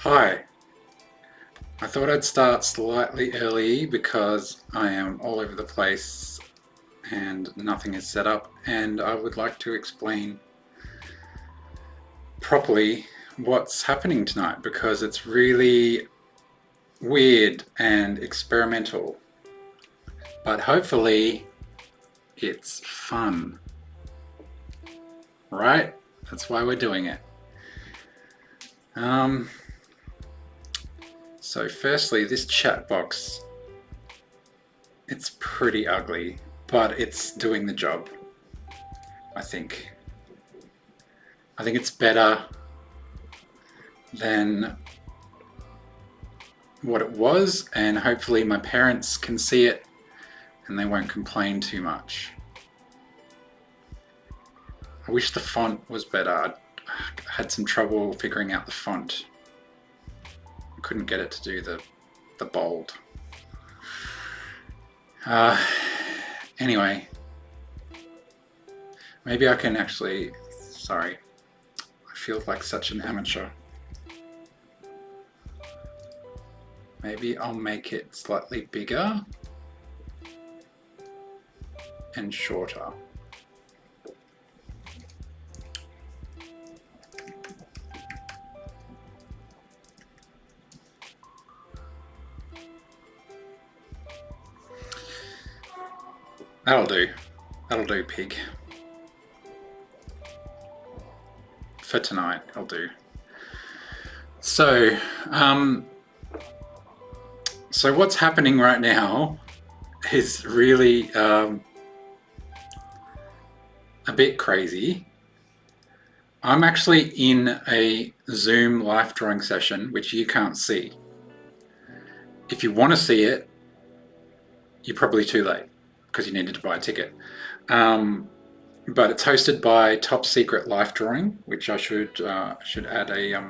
Hi, I thought I'd start slightly early because I am all over the place and nothing is set up, and I would like to explain properly what's happening tonight because it's really weird and experimental, but hopefully it's fun, right? That's why we're doing it. So firstly, this chat box, it's pretty ugly, but it's doing the job, I think. I think it's better than what it was, and hopefully my parents can see it and they won't complain too much. I wish the font was better. I had some trouble figuring out the font. I couldn't get it to do the bold. Anyway, maybe I can actually, sorry, I feel like such an amateur. Maybe I'll make it slightly bigger and shorter. That'll do. That'll do, pig. For tonight, I'll do. So what's happening right now is really a bit crazy. I'm actually in a Zoom life drawing session, which you can't see. If you want to see it, you're probably too late because you needed to buy a ticket. But it's hosted by Top Secret Life Drawing, which I should add a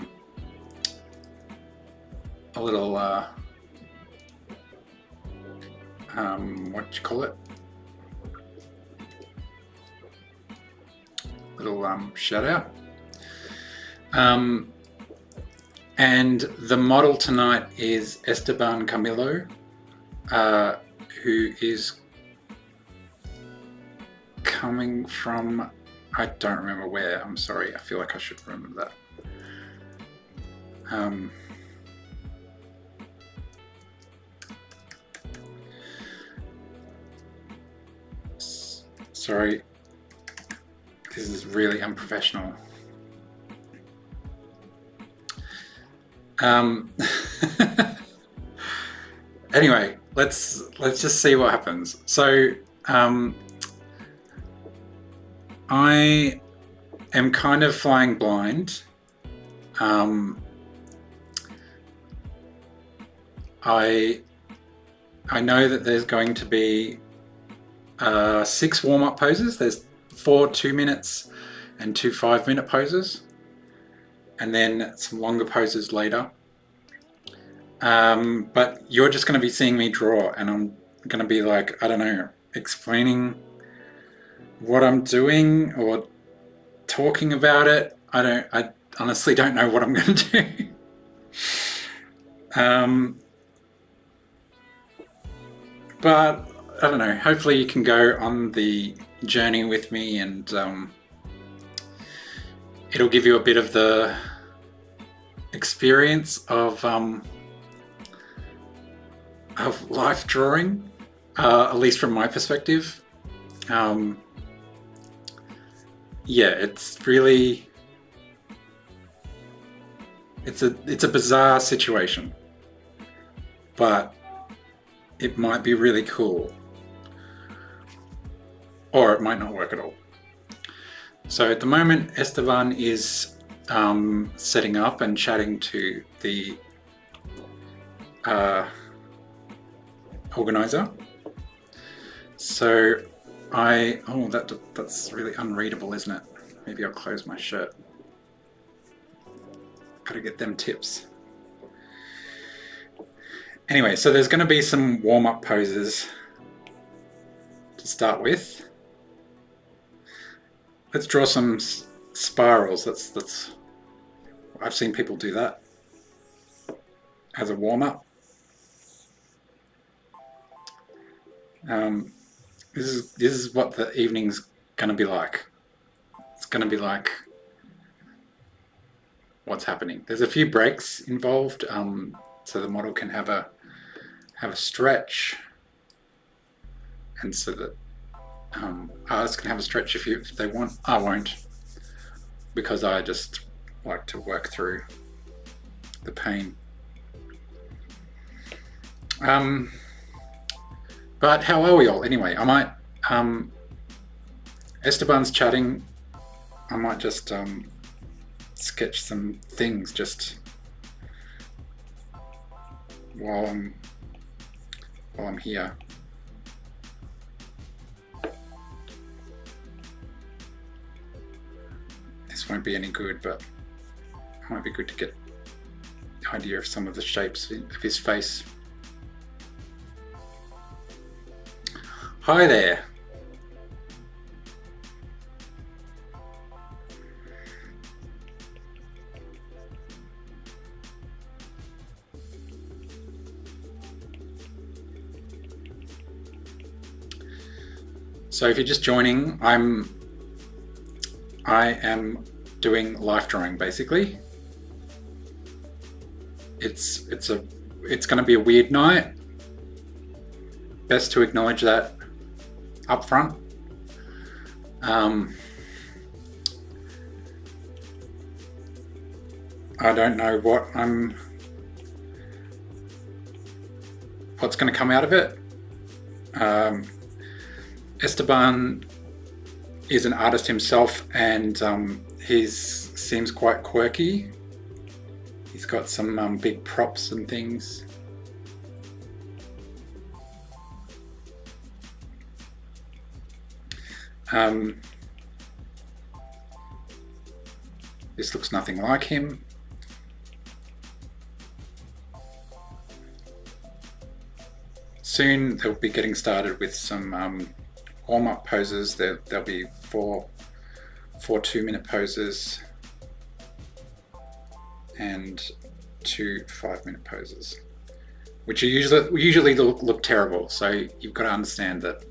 little what do you call it? Little shout out. And the model tonight is Esteban Camilo, who is coming from I don't remember where. I'm sorry. I feel like I should remember that. Sorry. This is really unprofessional. Anyway, let's just see what happens. So I am kind of flying blind. I know that there's going to be 6 warm-up poses. There's 4 2 minutes and 2 5-minute poses, and then some longer poses later. But you're just going to be seeing me draw, and I'm going to be like, I don't know, explaining what I'm doing or talking about it. I honestly don't know what I'm going to do. But I don't know, hopefully you can go on the journey with me, and it'll give you a bit of the experience of life drawing, at least from my perspective. Yeah, it's really, it's a bizarre situation, but it might be really cool, or it might not work at all. So at the moment, Esteban is setting up and chatting to the organizer. So that's really unreadable, isn't it? Maybe I'll close my shirt. Gotta get them tips. Anyway, so there's going to be some warm-up poses to start with. Let's draw some spirals. That's I've seen people do that as a warm-up. This is what the evening's going to be like. It's going to be like what's happening. There's a few breaks involved, so the model can have a stretch, and so that artists can have a stretch if they want. I won't, because I just like to work through the pain. But how are we all anyway? I might, Esteban's chatting, I might just sketch some things just while I'm here. This won't be any good, but it might be good to get the idea of some of the shapes of his face. Hi there. So if you're just joining, I am doing life drawing basically. It's going to be a weird night. Best to acknowledge that up front. I don't know what's going to come out of it. Esteban is an artist himself, and he seems quite quirky. He's got some big props and things. This looks nothing like him. Soon they'll be getting started with some warm-up poses. There'll be four 2-minute poses and 2 5-minute poses, which usually look terrible. So you've got to understand that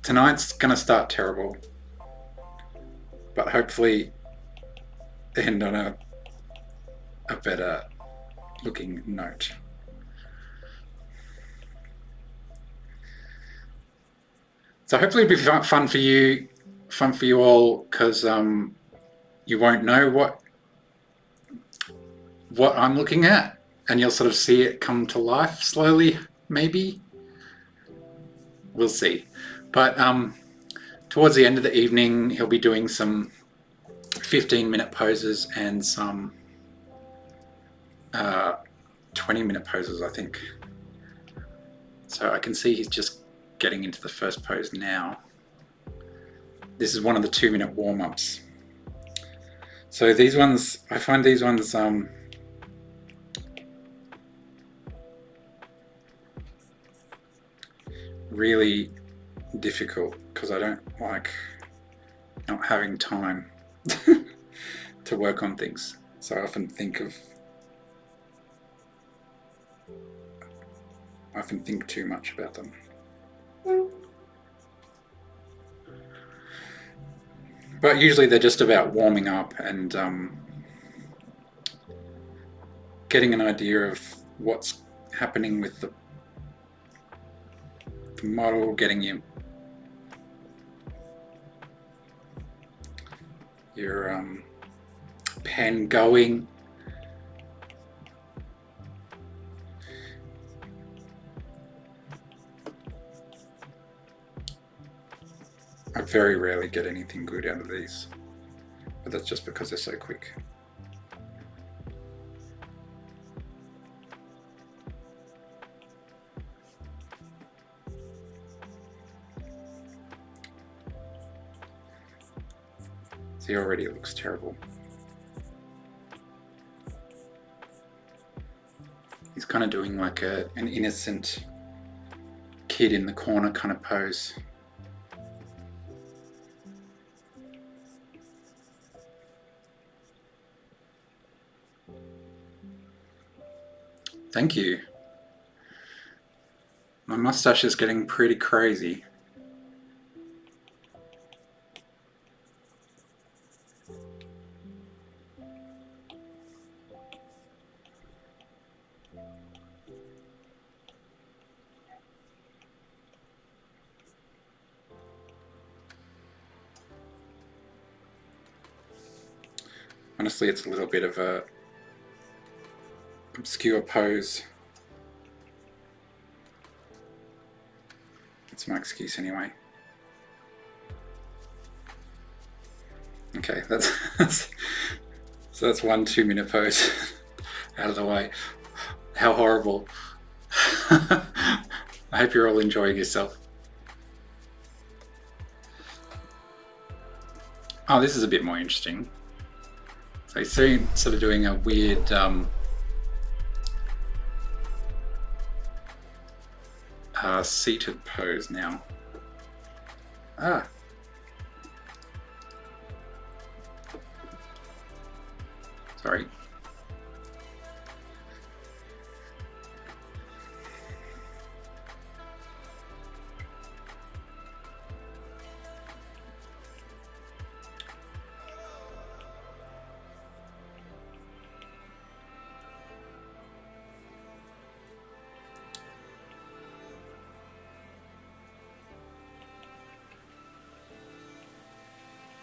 tonight's going to start terrible. but hopefully end on a better looking note. So hopefully it'll be fun for you all, because you won't know what I'm looking at, and you'll sort of see it come to life slowly, maybe. We'll see. But towards the end of the evening, he'll be doing some 15-minute poses and some 20-minute poses, I think. So I can see he's just getting into the first pose now. This is one of the 2-minute warm-ups. So these ones, I find these ones really difficult, because I don't like not having time to work on things. So I often think too much about them. But usually they're just about warming up and getting an idea of what's happening with the model, getting your pen going. I very rarely get anything good out of these, but that's just because they're so quick. See, already it looks terrible. He's kind of doing like an innocent kid in the corner kind of pose. Thank you. My mustache is getting pretty crazy. Honestly, it's a little bit of a obscure pose. That's my excuse anyway. Okay, that's so that's one 2-minute pose out of the way. How horrible. I hope you're all enjoying yourself. Oh, this is a bit more interesting. So you see, sort of doing a weird seated pose now. Sorry.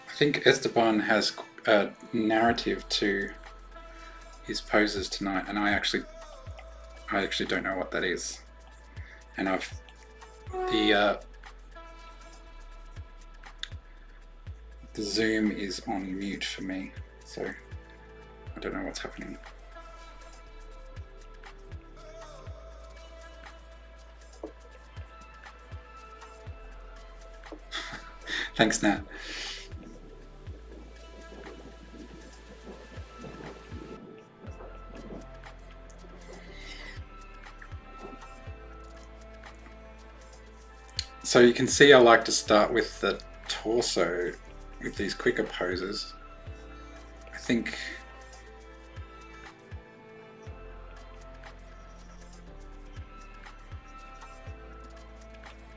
I think Esteban has a narrative to his poses tonight, and I actually don't know what that is. And the Zoom is on mute for me, so I don't know what's happening. Thanks, Nat. So you can see I like to start with the torso with these quicker poses. I think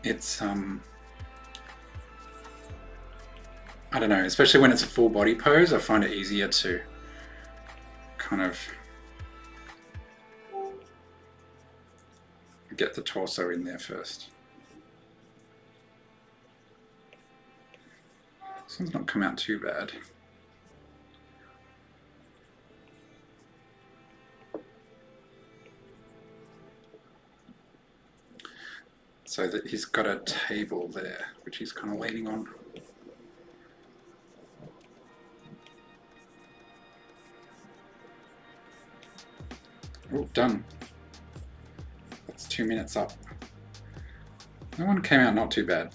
it's I don't know, especially when it's a full body pose, I find it easier to kind of get the torso in there first. This one's not come out too bad. So that he's got a table there, which he's kind of leaning on. Oh, done. That's 2 minutes up. That one came out not too bad.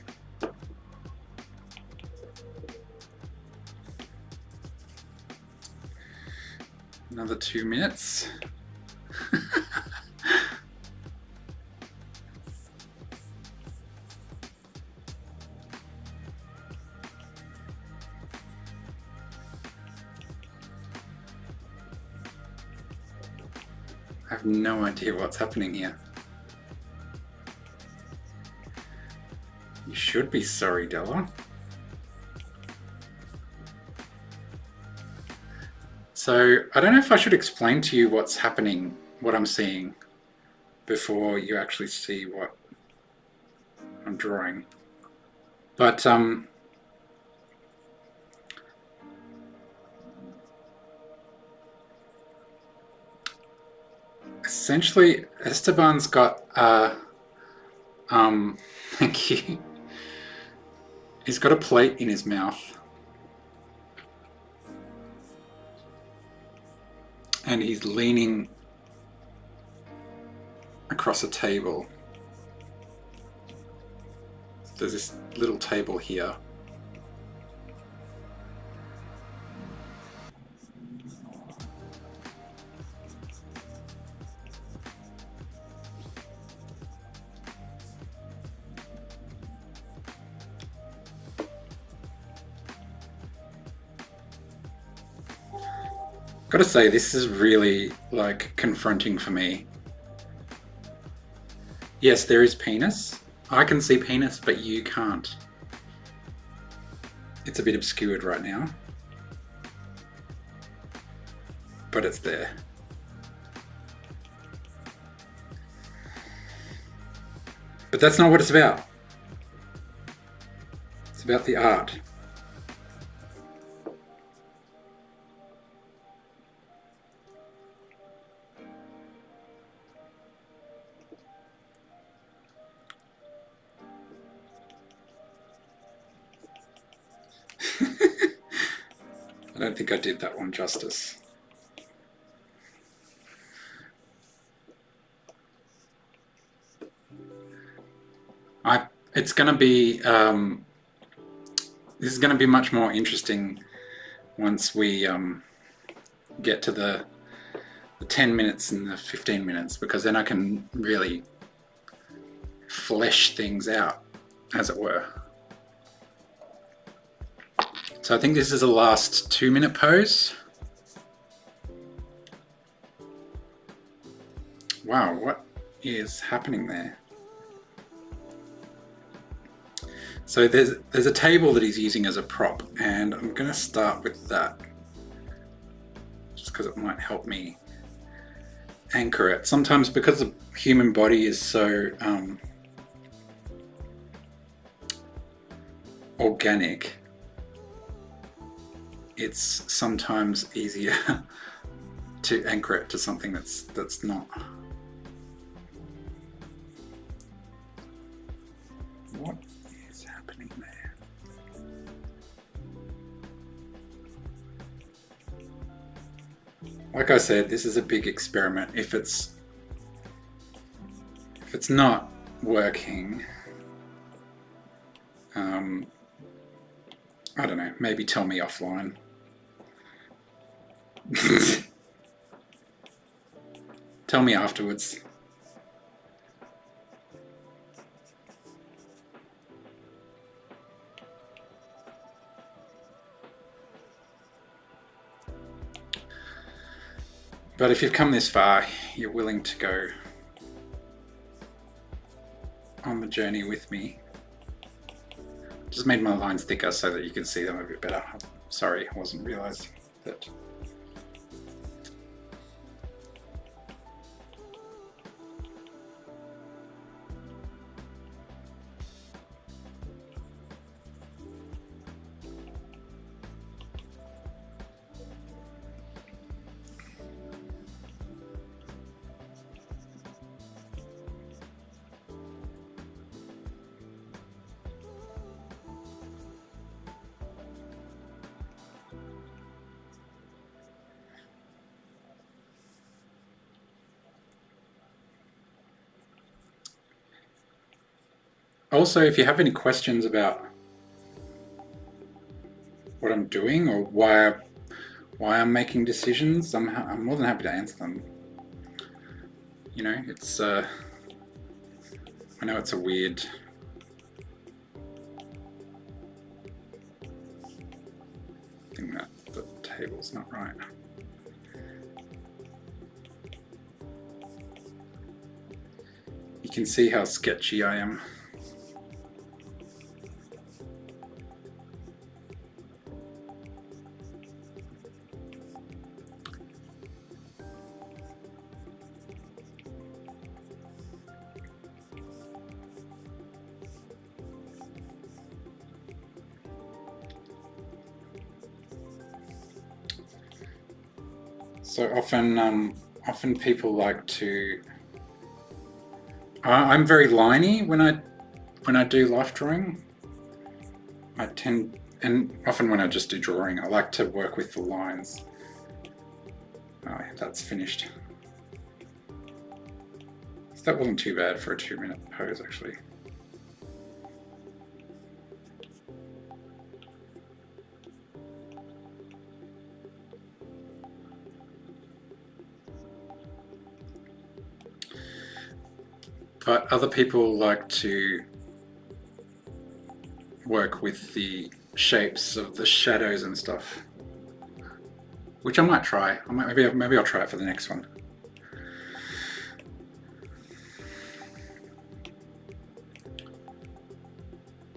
Another 2 minutes. I have no idea what's happening here. You should be sorry, Della. So I don't know if I should explain to you what's happening, what I'm seeing, before you actually see what I'm drawing. But essentially, Esteban's got thank you. He's got a plate in his mouth. And he's leaning across a table. There's this little table here. Gotta say, this is really like confronting for me. Yes, there is penis. I can see penis, but you can't. It's a bit obscured right now, but it's there. But that's not what it's about. It's about the art. I don't think I did that one justice. It's going to be, this is going to be much more interesting once we get to the 10 minutes and the 15 minutes, because then I can really flesh things out, as it were. So I think this is the last 2 minute pose. Wow, what is happening there? So there's a table that he's using as a prop, and I'm going to start with that just because it might help me anchor it. Sometimes because the human body is so organic, it's sometimes easier to anchor it to something that's not. What is happening there? Like I said, this is a big experiment. If it's not working, I don't know, maybe tell me offline. Tell me afterwards. But if you've come this far, you're willing to go on the journey with me, Just made my lines thicker so that you can see them a bit better. Sorry, I wasn't realizing that. Also, if you have any questions about what I'm doing or why I'm making decisions, I'm more than happy to answer them. You know, it's I know it's a weird thing that the table's not right. You can see how sketchy I am. So often people like to. I'm very liney when I do life drawing. I tend, and often when I just do drawing, I like to work with the lines. Oh, that's finished. So that wasn't too bad for a 2-minute pose, actually. But other people like to work with the shapes of the shadows and stuff, which I might try. Maybe I'll try it for the next one.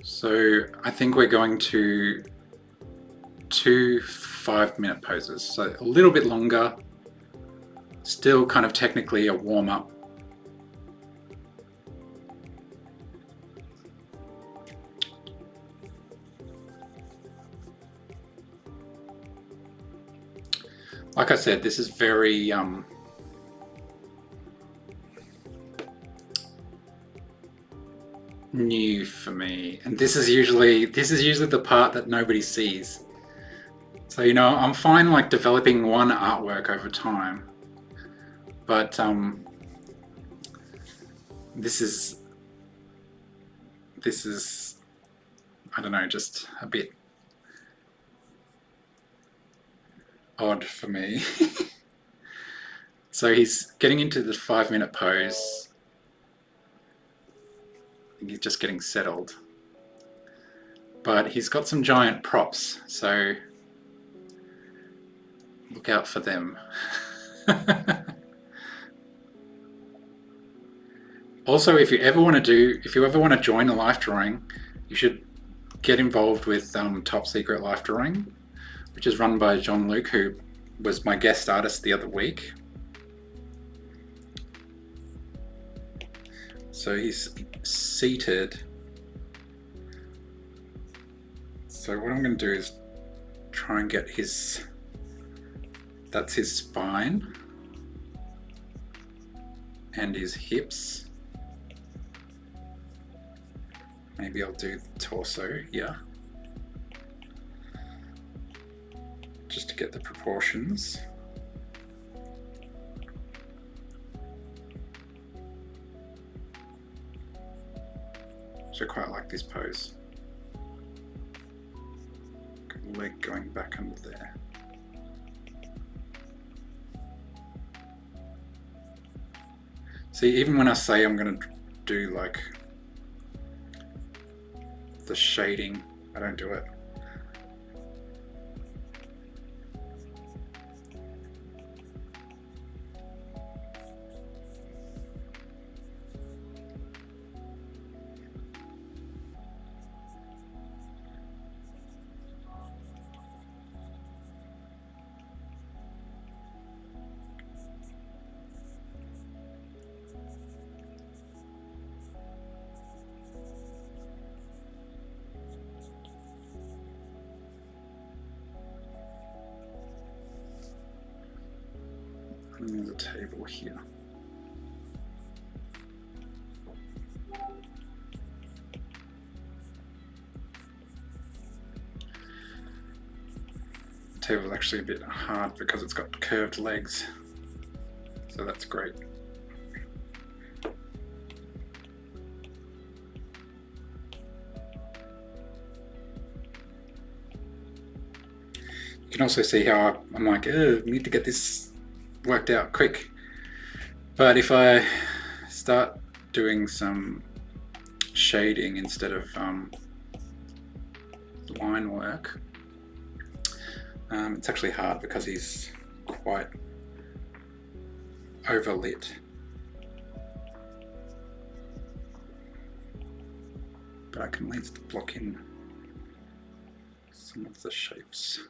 So I think we're going to 2 5-minute poses, so a little bit longer, still kind of technically a warm-up. Like I said, this is very new for me, and this is usually the part that nobody sees. So, you know, I'm fine like developing one artwork over time, but this is I don't know, just a bit odd for me. So he's getting into the 5-minute pose. I think he's just getting settled. But he's got some giant props, so look out for them. Also, if you ever want to join a life drawing, you should get involved with Top Secret Life Drawing, which is run by John Luke, who was my guest artist the other week. So he's seated. So what I'm going to do is try and get that's his spine and his hips. Maybe I'll do the torso here, just to get the proportions. So I quite like this pose. Got the leg going back under there. See, even when I say I'm going to do like the shading, I don't do it. And there's a table here. The table is actually a bit hard because it's got curved legs, so that's great. You can also see how I'm like, I need to get this worked out quick. But if I start doing some shading instead of line work, it's actually hard because he's quite overlit. But I can at least block in some of the shapes.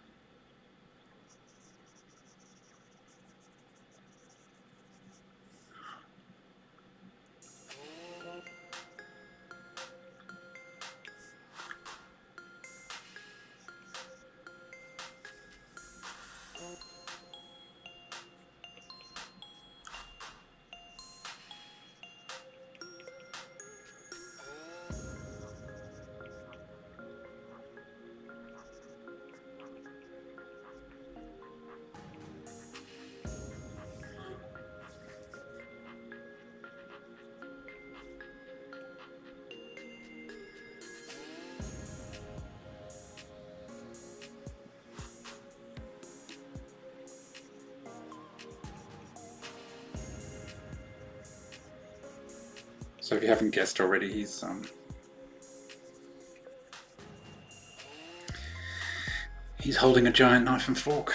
So if you haven't guessed already, he's holding a giant knife and fork.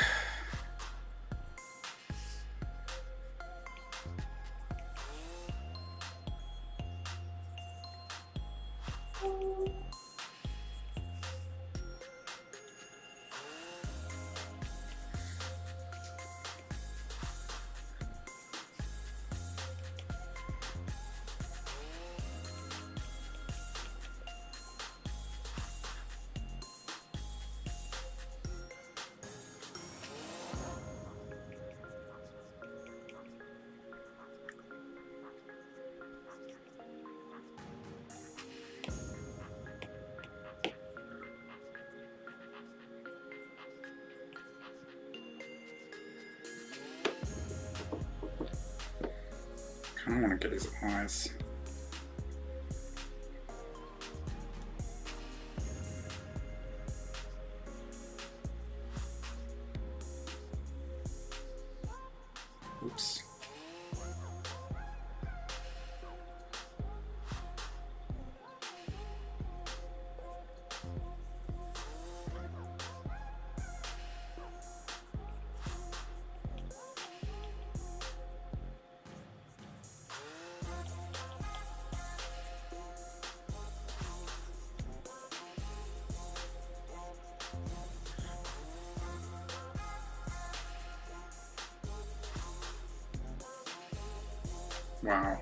I don't want to get his eyes. Oops. Wow.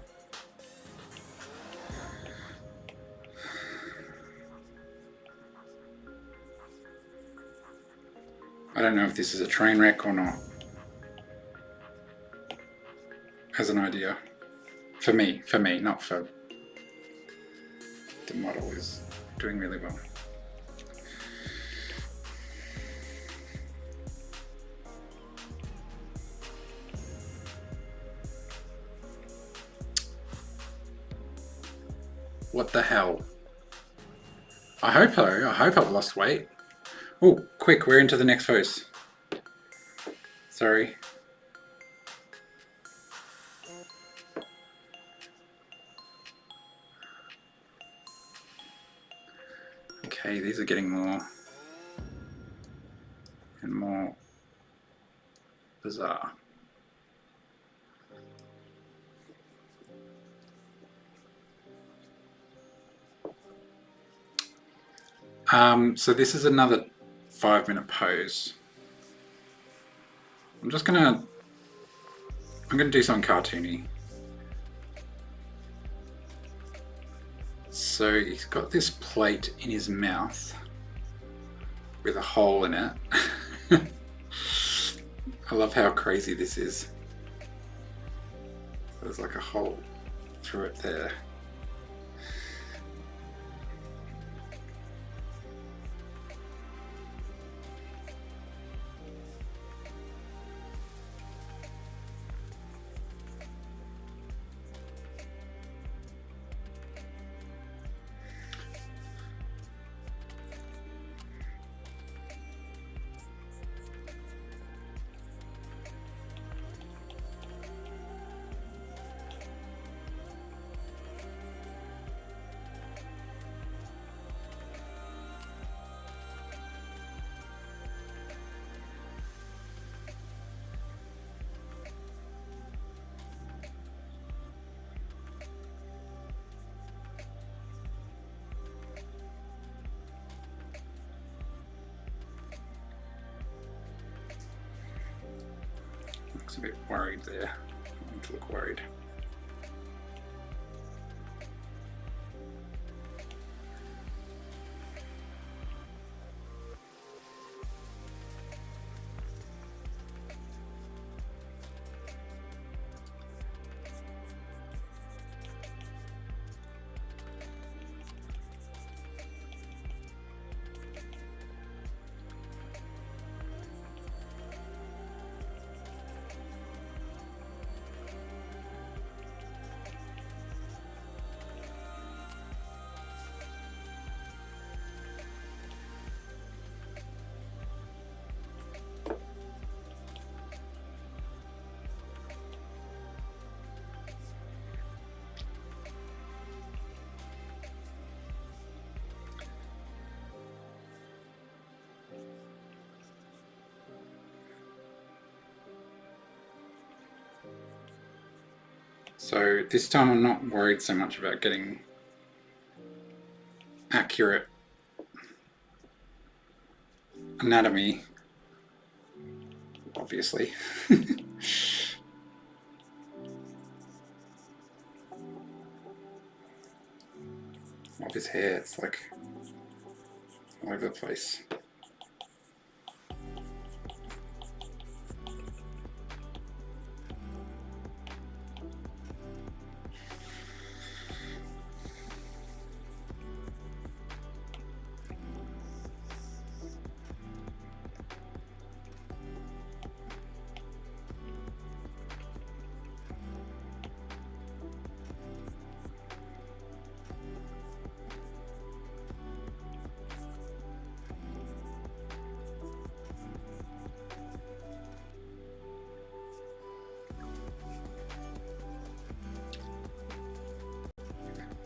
I don't know if this is a train wreck or not. As an idea. For me, not for the model is doing really well. What the hell? I hope so. I hope I've lost weight. Oh, quick, we're into the next pose. Sorry. Okay, these are getting more and more bizarre. So this is another 5-minute pose. I'm gonna do something cartoony. So he's got this plate in his mouth with a hole in it. I love how crazy this is. there's like a hole through it there. Looks a bit worried there. I want to look worried. So this time I'm not worried so much about getting accurate anatomy, obviously. Of his hair, it's like all over the place.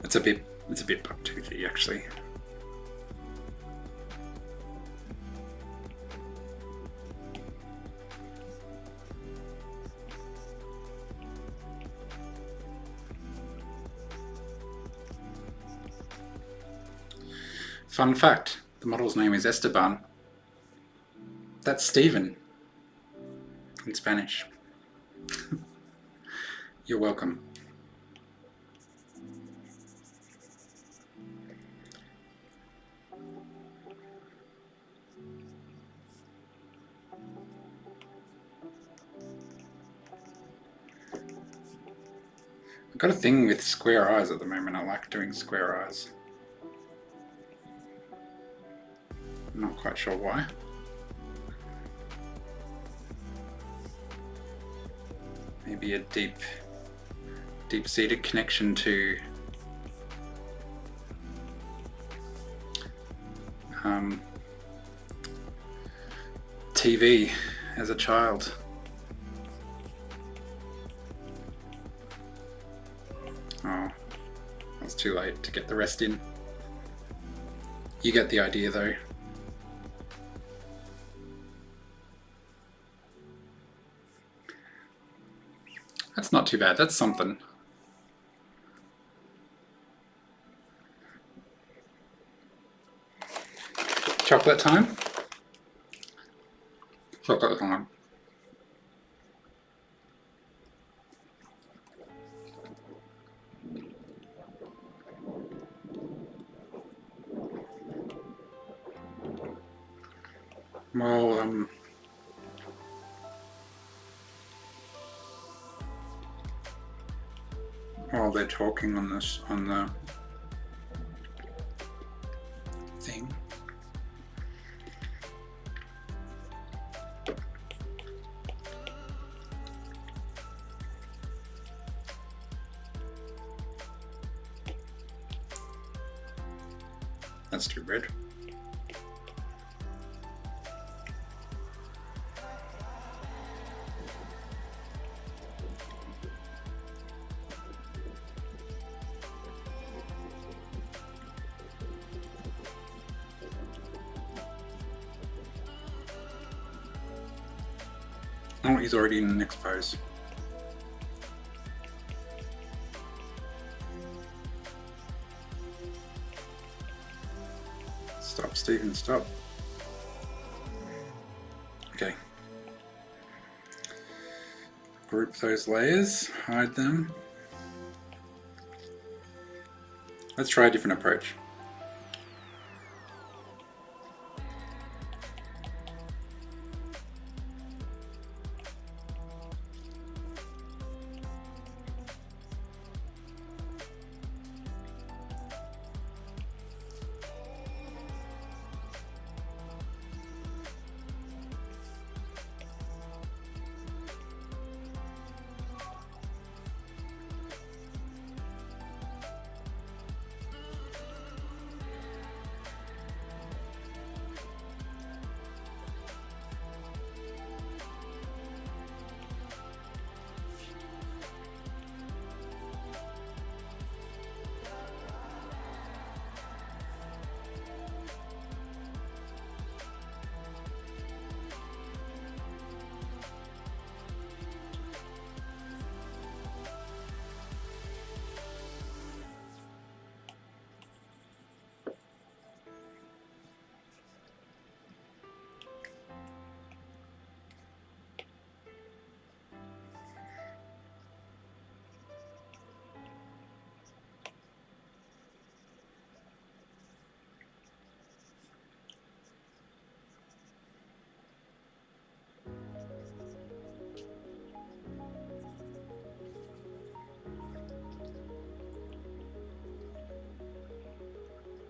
It's a bit buck-toothy, actually. Fun fact, the model's name is Esteban. That's Stephen in Spanish. You're welcome. I've got a thing with square eyes at the moment. I like doing square eyes. I'm not quite sure why. Maybe a deep-seated connection to TV as a child. Oh, it was too late to get the rest in. You get the idea though. That's not too bad, that's something. Chocolate time? Chocolate time. Well, while they're talking on this, on the thing. That's too red. Oh, he's already in the next pose. Stop, Stephen, stop. Okay. Group those layers, hide them. Let's try a different approach.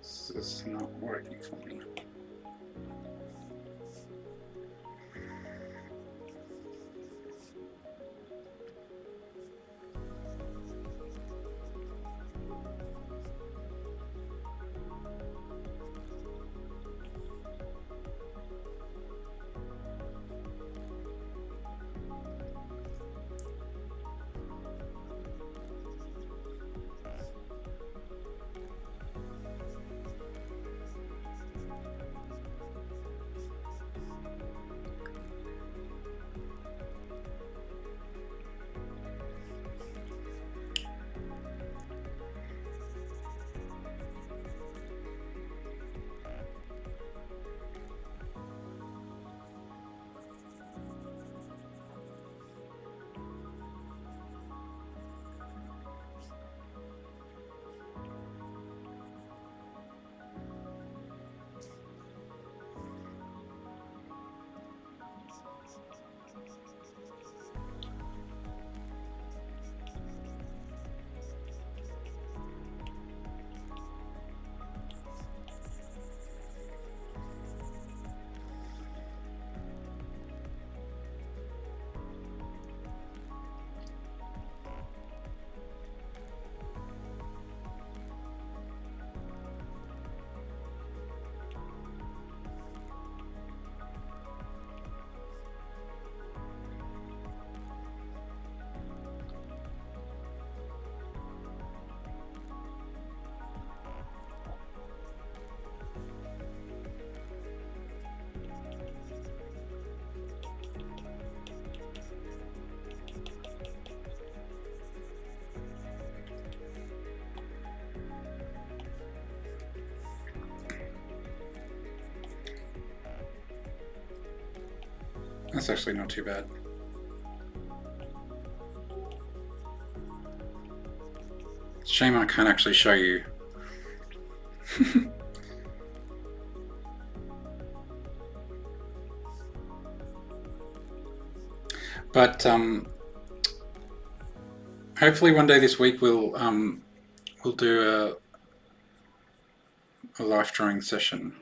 This is not working for me. That's actually not too bad. Shame I can't actually show you. But hopefully one day this week we'll do a life drawing session.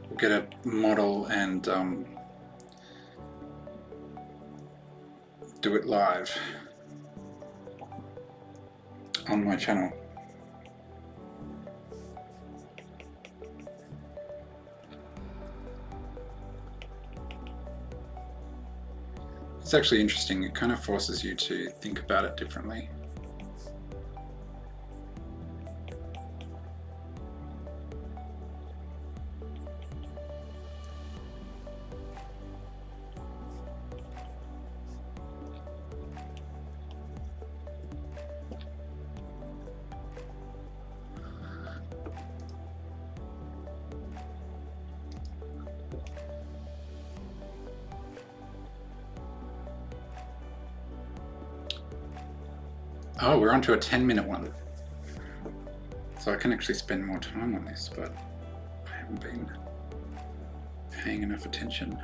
We'll get a model and do it live on my channel. It's actually interesting. It kind of forces you to think about it differently. Oh, we're onto a 10-minute one. So I can actually spend more time on this, but I haven't been paying enough attention.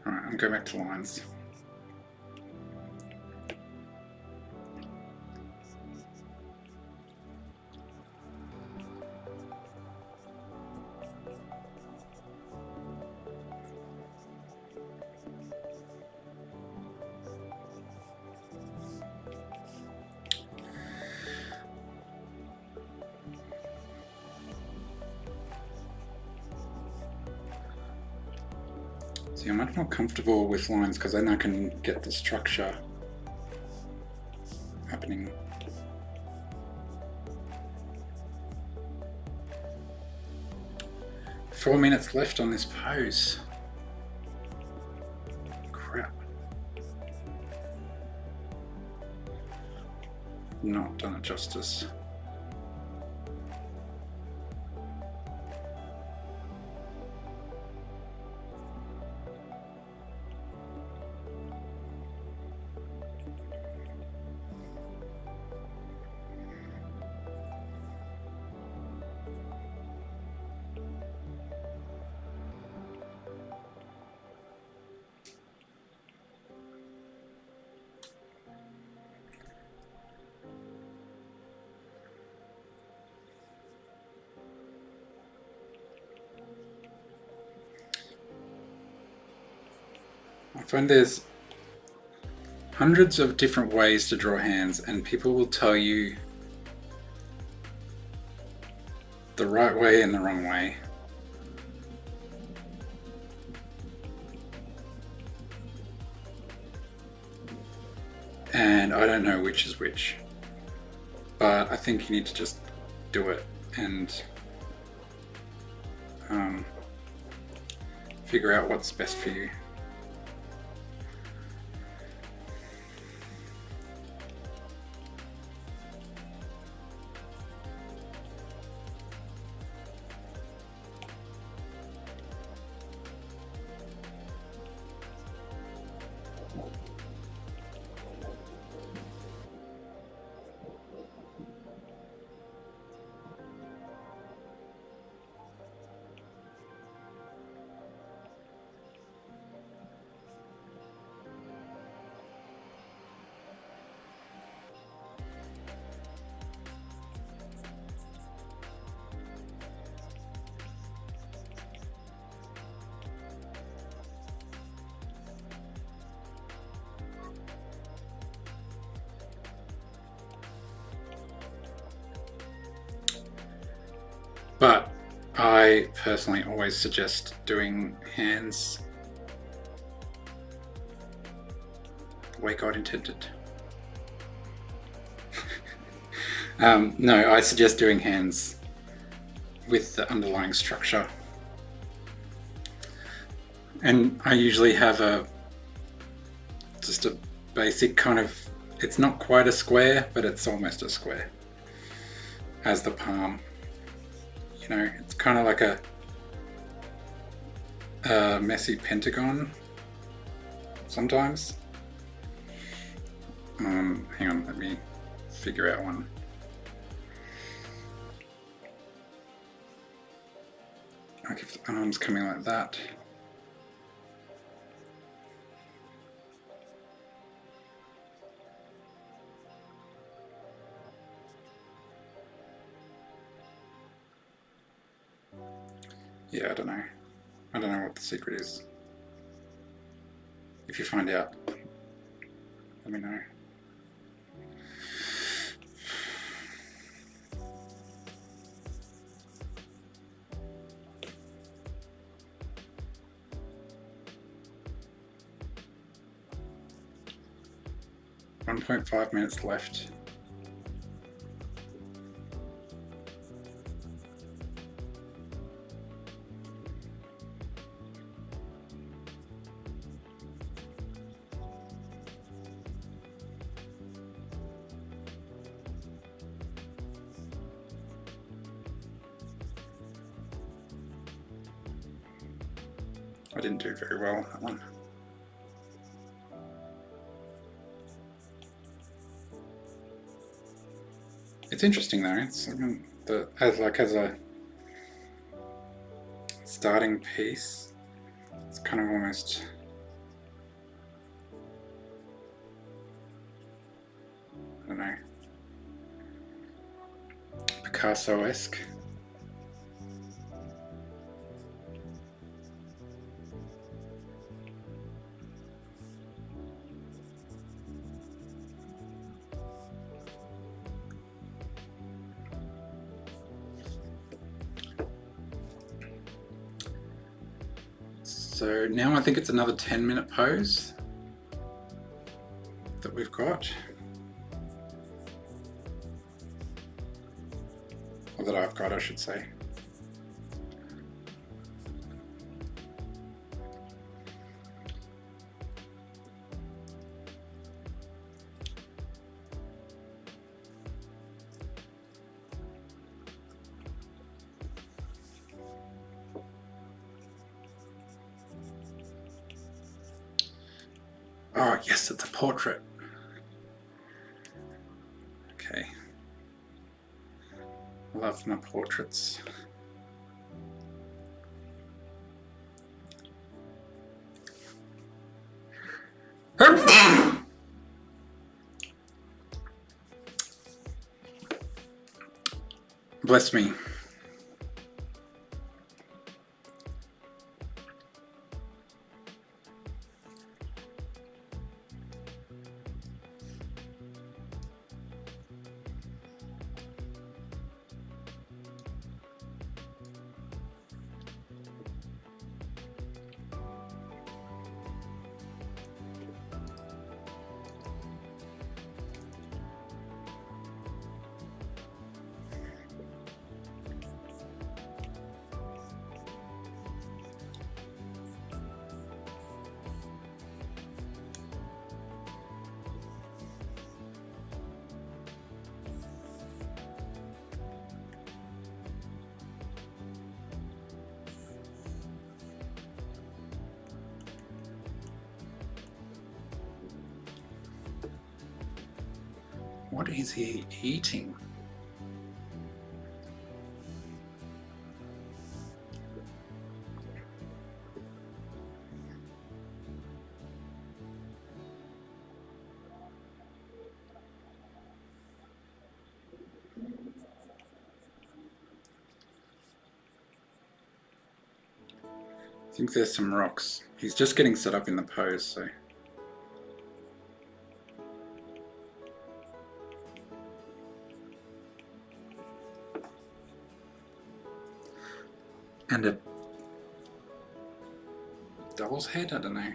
All right, I'm going back to lines. See, I'm much more comfortable with lines because then I can get the structure happening. Four minutes left on this pose. Crap. Not done it justice. I find there's hundreds of different ways to draw hands, and people will tell you the right way and the wrong way. And I don't know which is which, but I think you need to just do it and figure out what's best for you. But I personally always suggest doing hands the way God intended. No, I suggest doing hands with the underlying structure. And I usually have just a basic kind of, it's not quite a square, but it's almost a square as the palm. You know, it's kind of like a messy pentagon sometimes. Hang on, let me figure out one. arms coming like that. Yeah, I don't know. I don't know what the secret is. If you find out, let me know. .5 minutes left. I didn't do very well on that one. It's interesting though. It's as a starting piece. It's kind of almost I don't know, Picasso-esque. So now I think it's another 10-minute pose that we've got, or that I've got, I should say. Oh yes, it's a portrait. Okay. Love my portraits. Bless me. What is he eating? I think there's some rocks. He's just getting set up in the pose, so. And a devil's head? I don't know.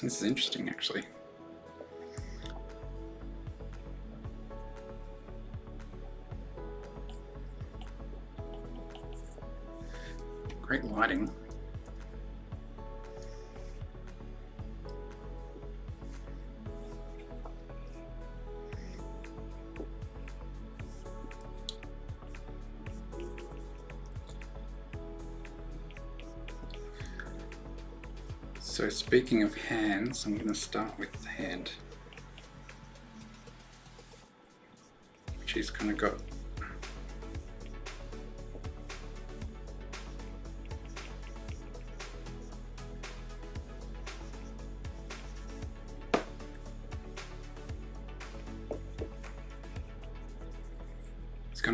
This is interesting, actually. Great lighting. So speaking of hands, I'm going to start with the hand, which he's kind of got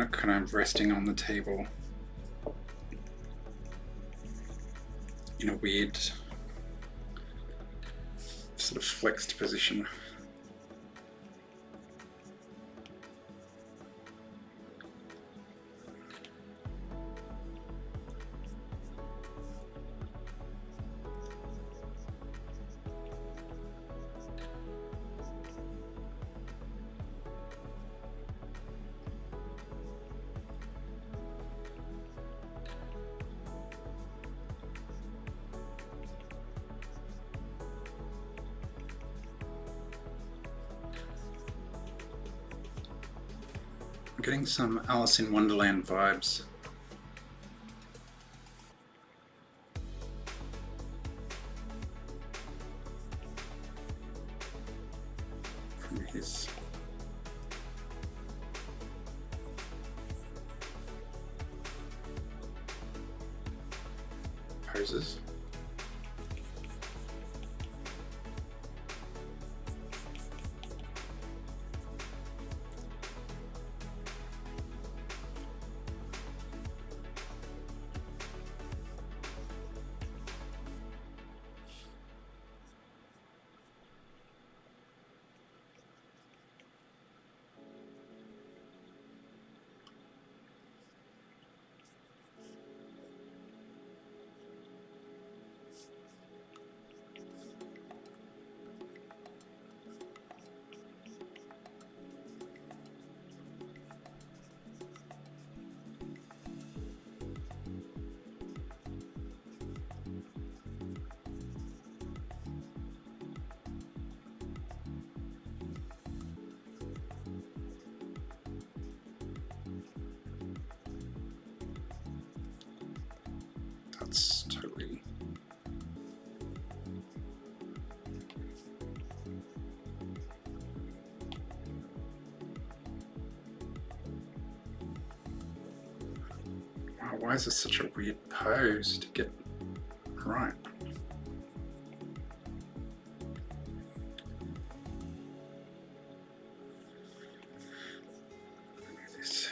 kind of resting on the table in a weird sort of flexed position. I'm getting some Alice in Wonderland vibes. From his poses. That's totally... Wow, why is this such a weird pose to get right? This.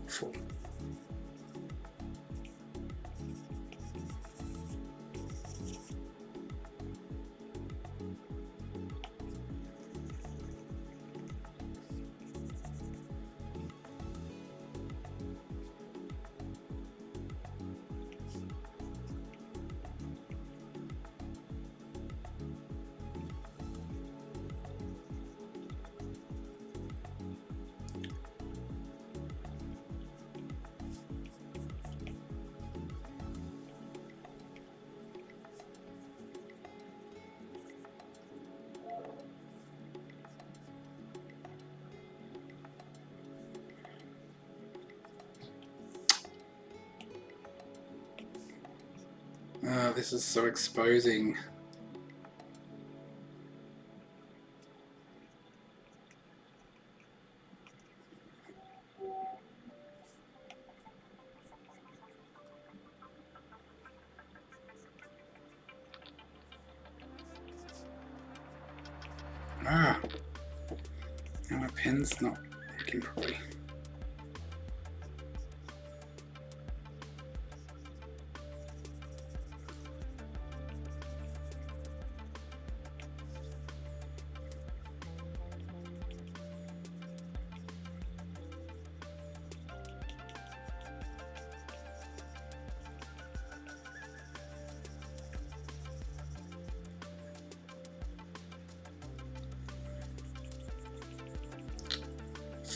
Full. This is so exposing. Ah, now my pen's not in probably.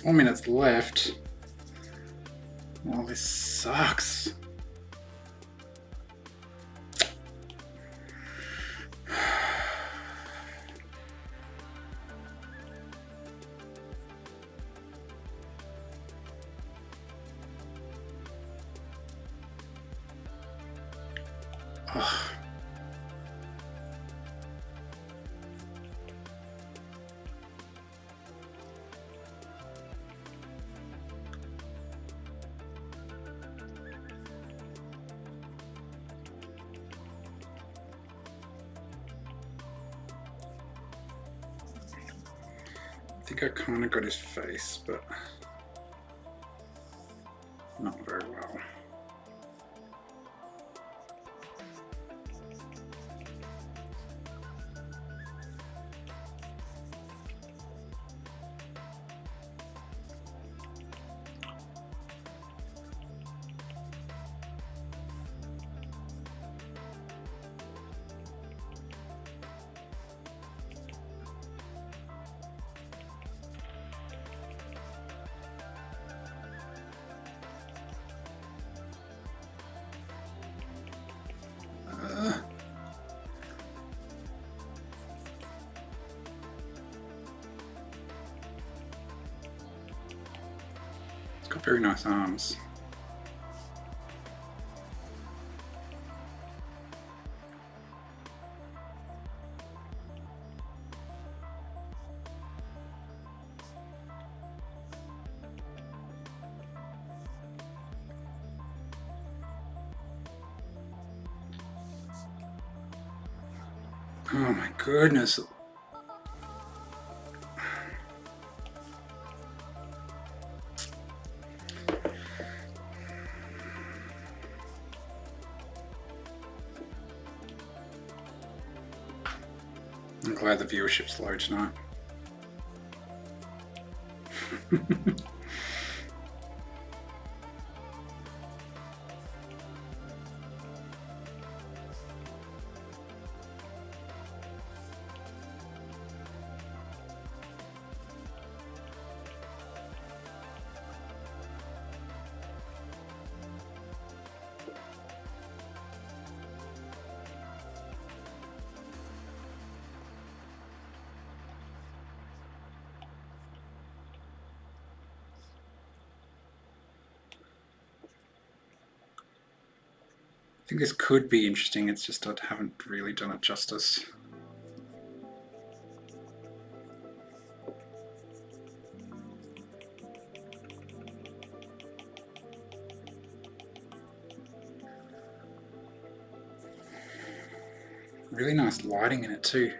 Four minutes left. Well, this sucks. Ugh. I think I kind of got his face, but not very well. It's got very nice arms. Oh my goodness. I'm glad the viewership's low tonight. I think this could be interesting, it's just I haven't really done it justice. Really nice lighting in it too.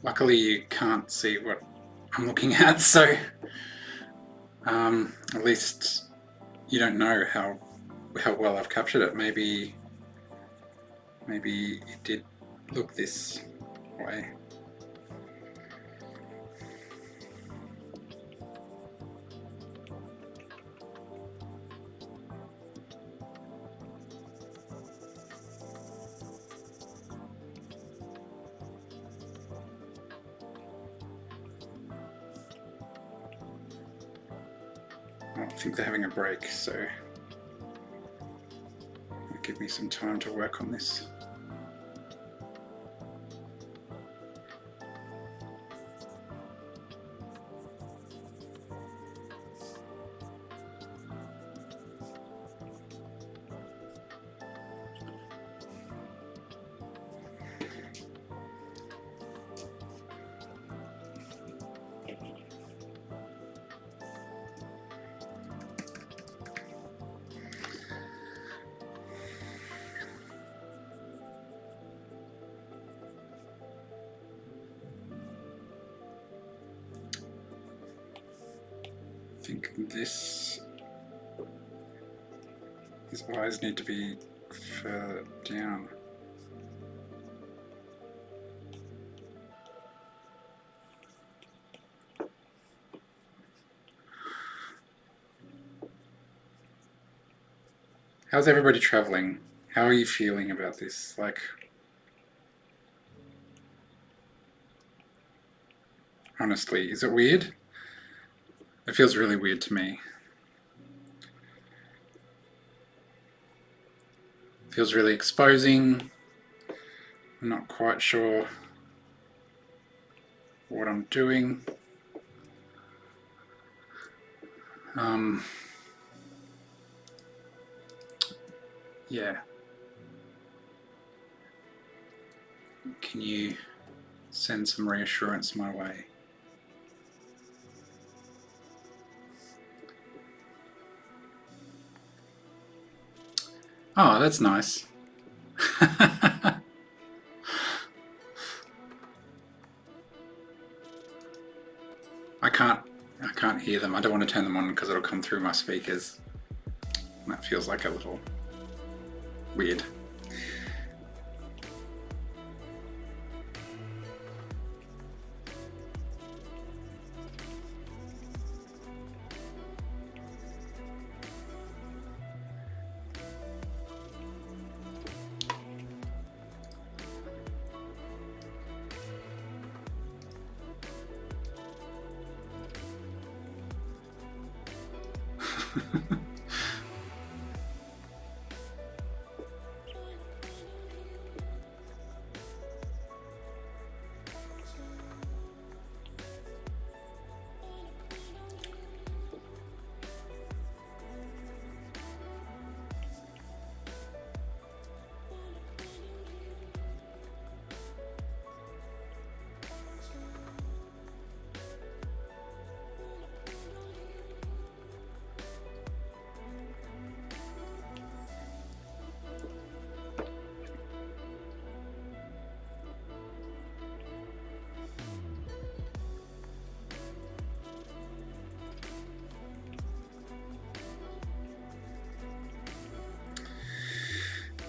Luckily you can't see what I'm looking at, so at least you don't know how well I've captured it. Maybe it did look this way. I think they're having a break, so it'll give me some time to work on this. I think his eyes need to be further down. How's everybody traveling? How are you feeling about this? Like, honestly, is it weird? It feels really weird to me. It feels really exposing. I'm not quite sure what I'm doing. Yeah. Can you send some reassurance my way? Oh, that's nice. I can't hear them. I don't want to turn them on because it'll come through my speakers. That feels like a little weird.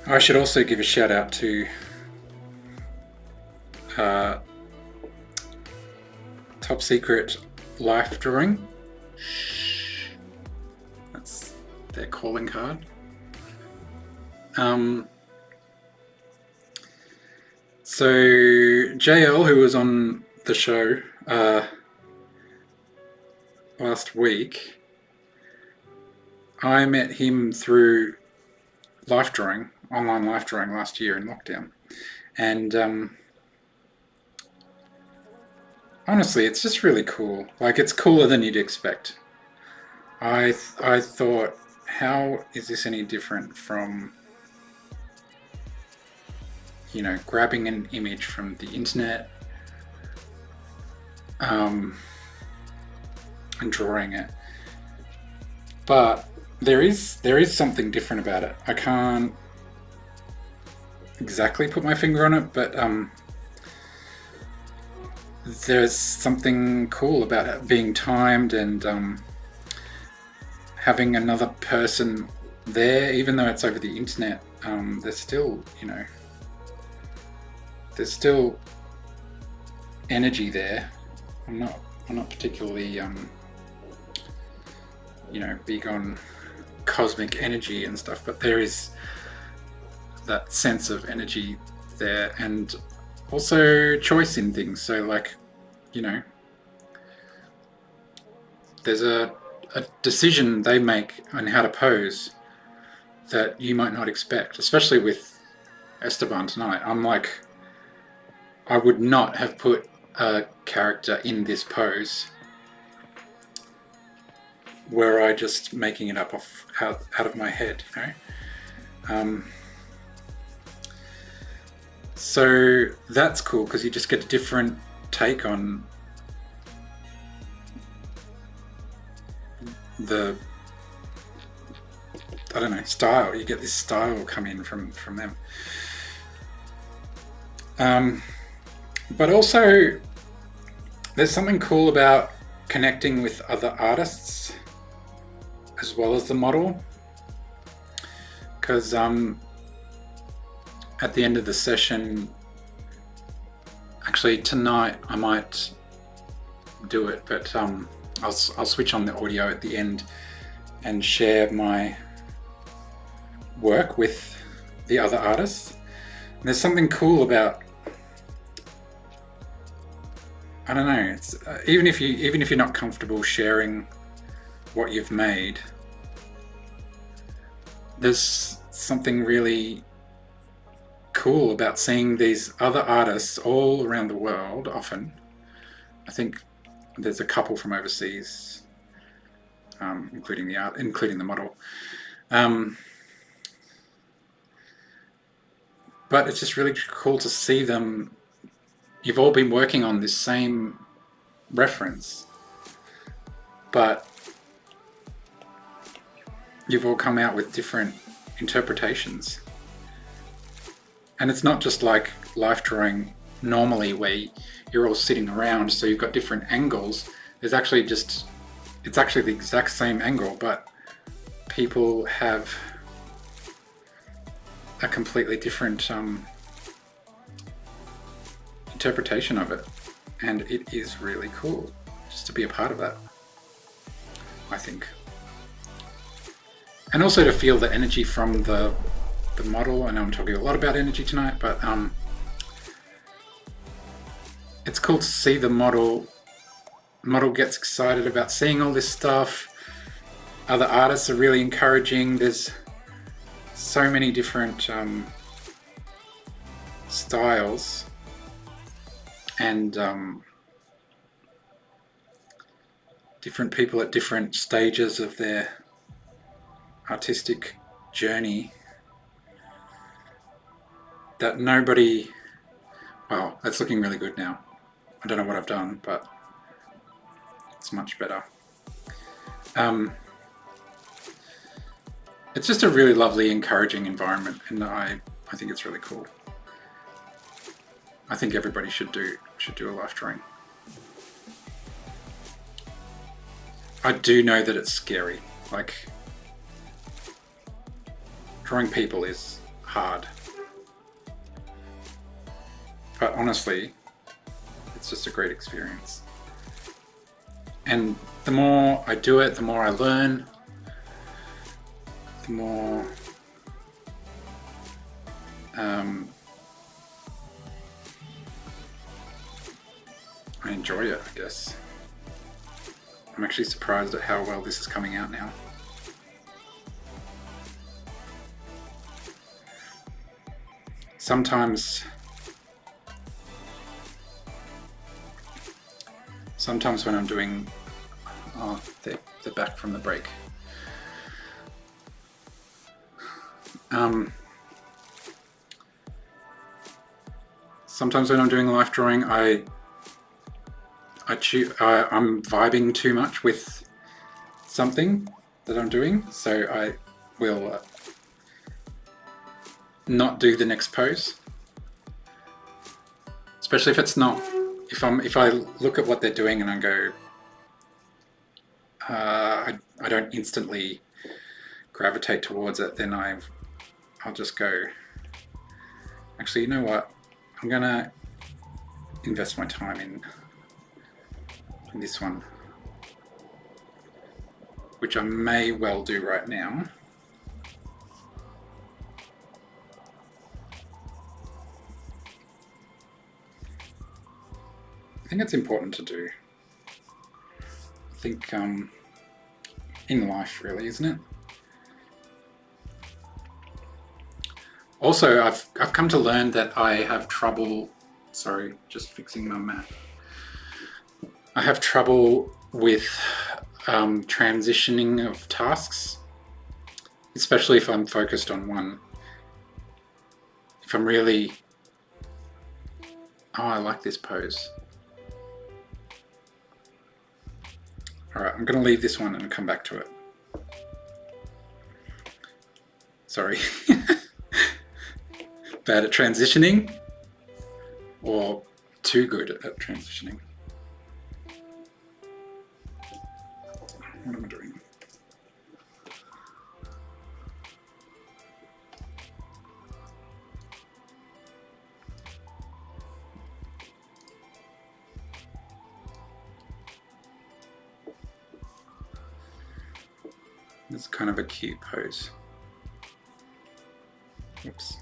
I should also give a shout out to Top Secret Life Drawing. That's their calling card. So JL, who was on the show last week, I met him through life drawing, online life drawing last year in lockdown. And honestly, it's just really cool. Like, it's cooler than you'd expect. I thought, how is this any different from, you know, grabbing an image from the internet and drawing it? But there is something different about it. I can't exactly put my finger on it, but there's something cool about it being timed and having another person there, even though it's over the internet. There's still, you know, there's still energy there. I'm not particularly, you know, big on cosmic energy and stuff, but there is that sense of energy there, and also choice in things. So, like, you know, there's a a decision they make on how to pose that you might not expect, especially with Esteban tonight. I'm like, I would not have put a character in this pose were I just making it up out of my head, you know? So that's cool because you just get a different take on the, I don't know, style. You get this style come in from them. But also, there's something cool about connecting with other artists as well as the model, because at the end of the session, actually tonight I might do it, but I'll switch on the audio at the end and share my work with the other artists. And there's something cool about, I don't know, it's even if you're not comfortable sharing what you've made, there's something really cool about seeing these other artists all around the world. Often, I think there's a couple from overseas, including the model. But it's just really cool to see them. You've all been working on this same reference, but you've all come out with different interpretations. And it's not just like life drawing normally where you're all sitting around, so you've got different angles. There's actually it's actually the exact same angle, but people have a completely different interpretation of it. And it is really cool just to be a part of that, I think. And also to feel the energy from the model. I know I'm talking a lot about energy tonight, but it's cool to see the model gets excited about seeing all this stuff. Other artists are really encouraging. There's so many different styles and different people at different stages of their artistic journey, that nobody, well, that's looking really good now. I don't know what I've done, but it's much better. It's just a really lovely, encouraging environment, and I think it's really cool. I think everybody should do a life drawing. I do know that it's scary. Like, drawing people is hard. But honestly, it's just a great experience. And the more I do it, the more I learn, the more I enjoy it, I guess. I'm actually surprised at how well this is coming out now. Sometimes when I'm doing, they're back from the break. Sometimes when I'm doing life drawing, I'm vibing too much with something that I'm doing, so I will not do the next pose. Especially if it's not, if I look at what they're doing and I go, I don't instantly gravitate towards it, then I'll just go, actually, you know what? I'm gonna invest my time in this one, which I may well do right now. I think it's important to do. I think in life, really, isn't it? Also, I've come to learn that I have trouble. Sorry, just fixing my mat. I have trouble with transitioning of tasks, especially if I'm focused on one. If I'm really, oh, I like this pose. All right, I'm going to leave this one and come back to it. Sorry. Bad at transitioning or too good at transitioning? What am I doing? It's kind of a cute pose. Oops.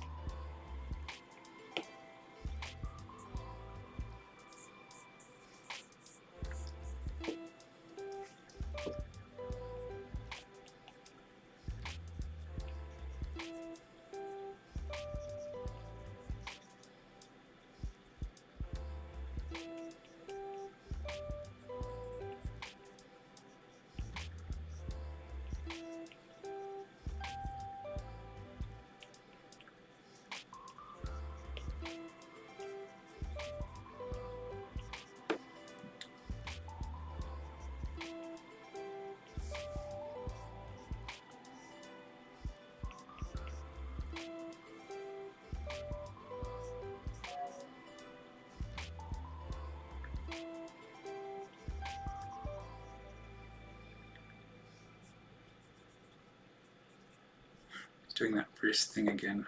Doing that wrist thing again.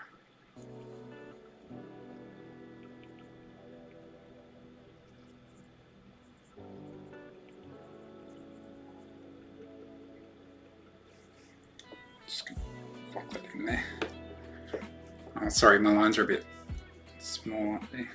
Just gonna lock that in there. Oh, sorry, my lines are a bit small, aren't they?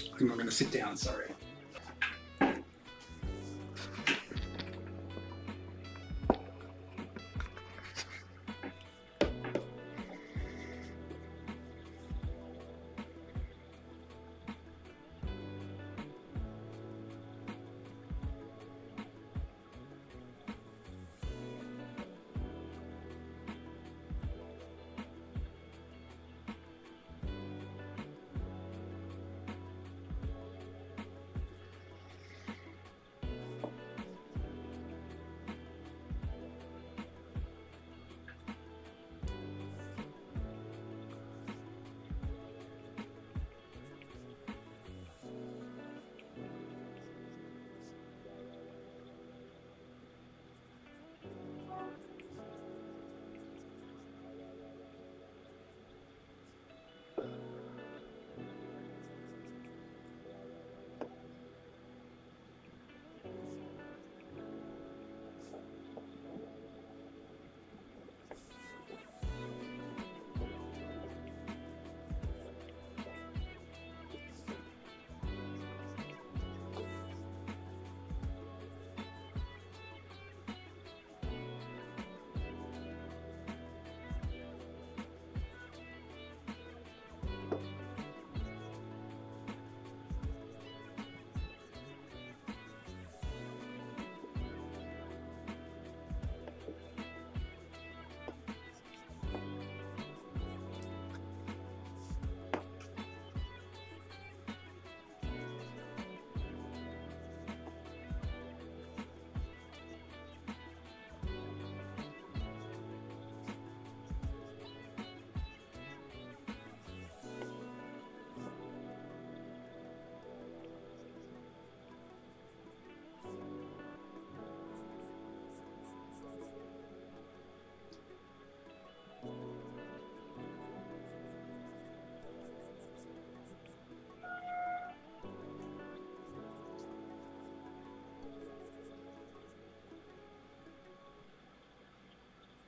I think I'm going to sit down, sorry.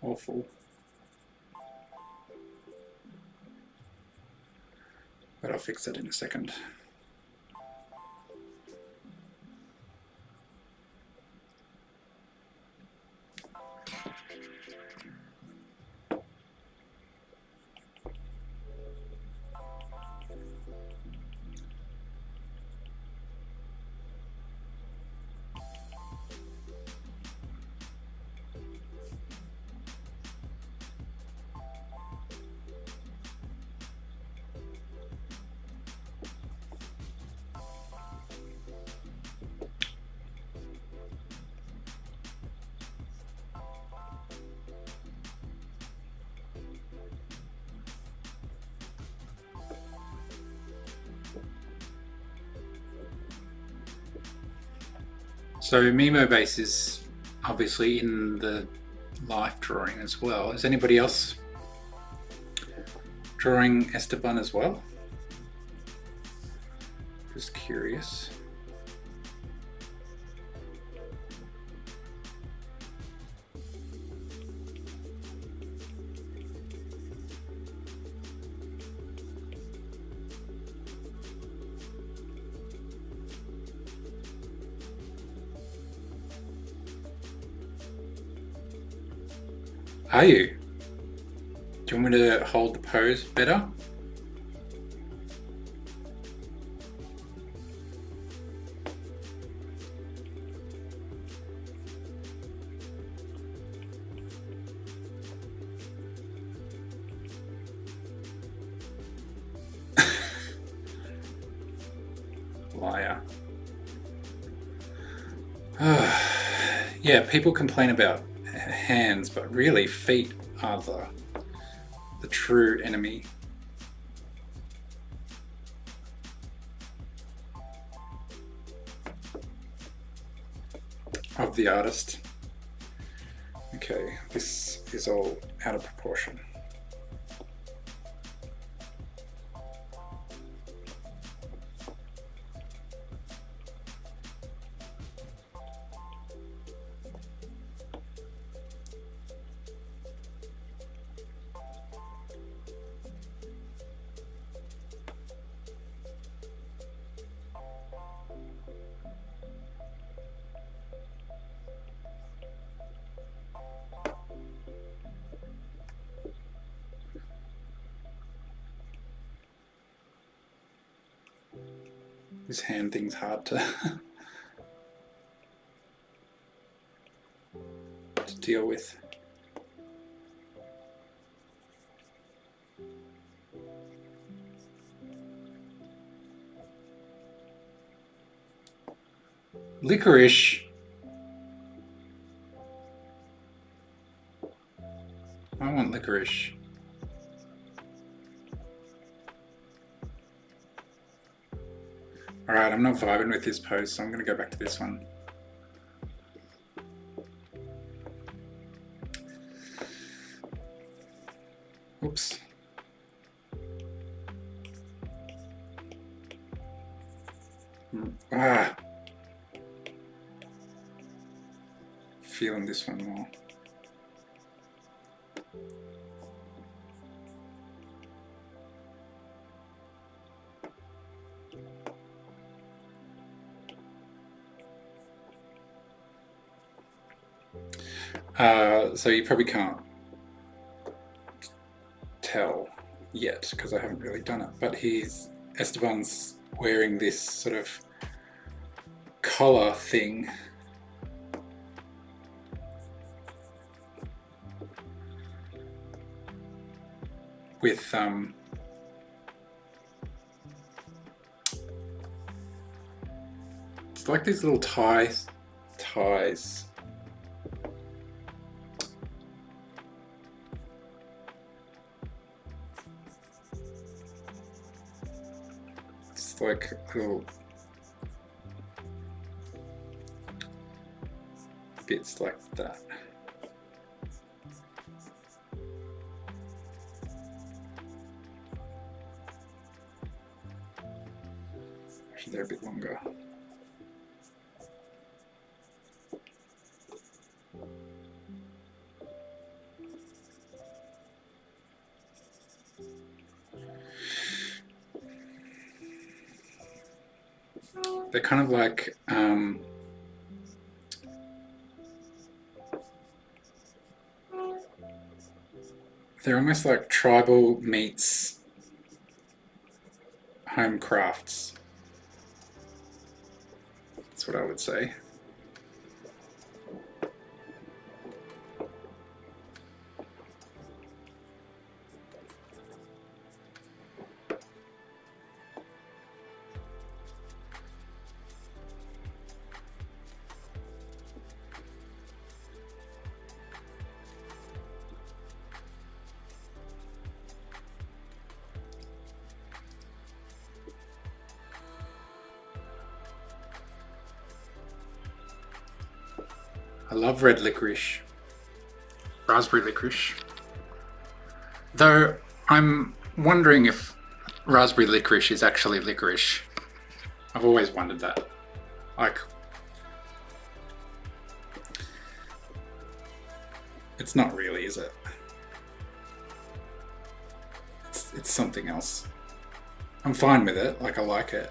awful. But I'll fix that in a second. So MemoBase is obviously in the life drawing as well. Is anybody else drawing Esteban as well? Just curious. Are you? Do you want me to hold the pose better? Liar. Yeah, people complain about hands, but really feet are the true enemy. Of the artist. Okay, this is all out of proportion. This hand thing's hard to deal with. Licorice. I want licorice. Alright, I'm not vibing with this pose, so I'm going to go back to this one. Oops. Feeling this one more. So you probably can't tell yet because I haven't really done it, but Esteban's wearing this sort of collar thing with it's like these little ties. It's like little bits like that. Actually, they're a bit longer. They're kind of like they're almost like tribal meets home crafts. That's what I would say. I love red licorice, raspberry licorice. Though I'm wondering if raspberry licorice is actually licorice. I've always wondered that. Like, it's not really, is it? It's something else. I'm fine with it, like I like it.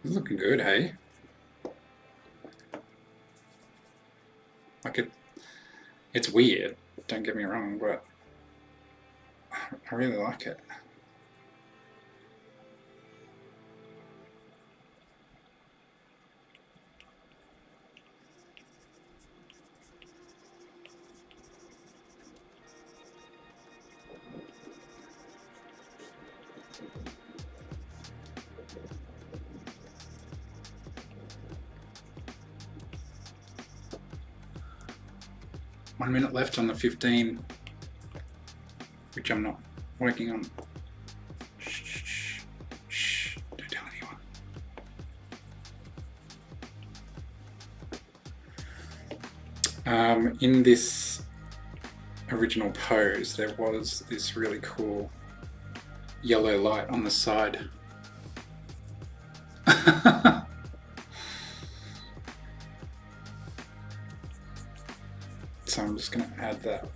It's looking good, hey? Like it's weird, don't get me wrong, but I really like it. One minute left on the 15, which I'm not working on. Shh, shh, don't tell anyone. In this original pose, there was this really cool yellow light on the side. So I'm just going to add that.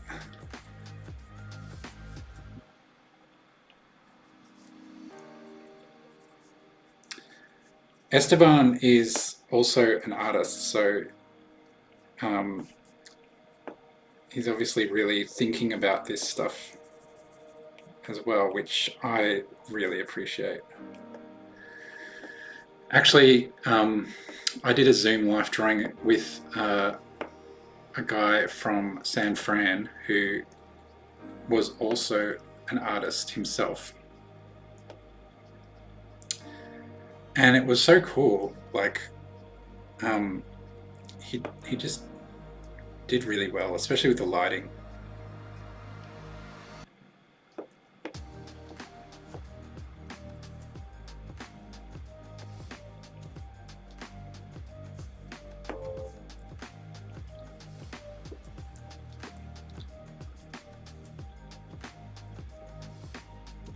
Esteban is also an artist, so he's obviously really thinking about this stuff as well, which I really appreciate. Actually, I did a Zoom life drawing with a guy from San Fran who was also an artist himself. And it was so cool, like, he just did really well, especially with the lighting.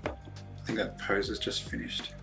I think that pose is just finished.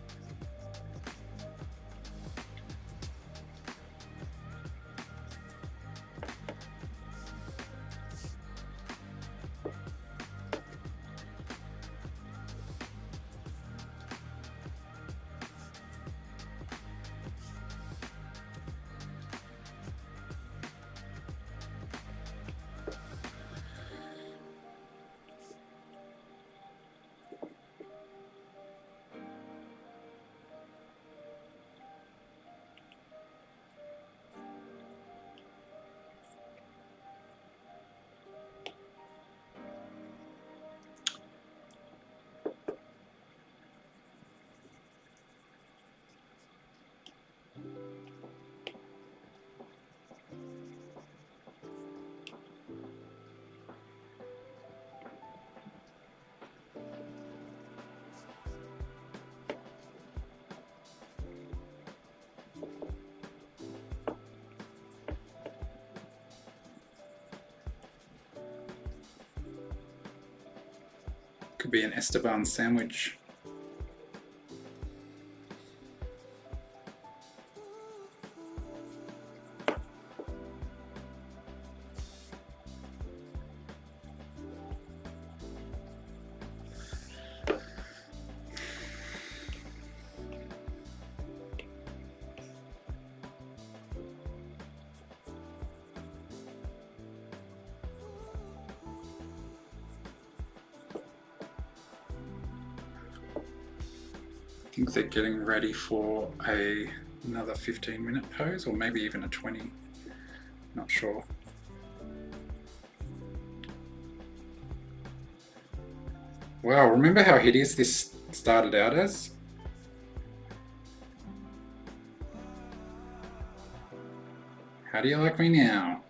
Could be an Esteban sandwich. I think they're getting ready for another 15-minute pose, or maybe even a 20. Not sure. Wow, remember how hideous this started out as? How do you like me now?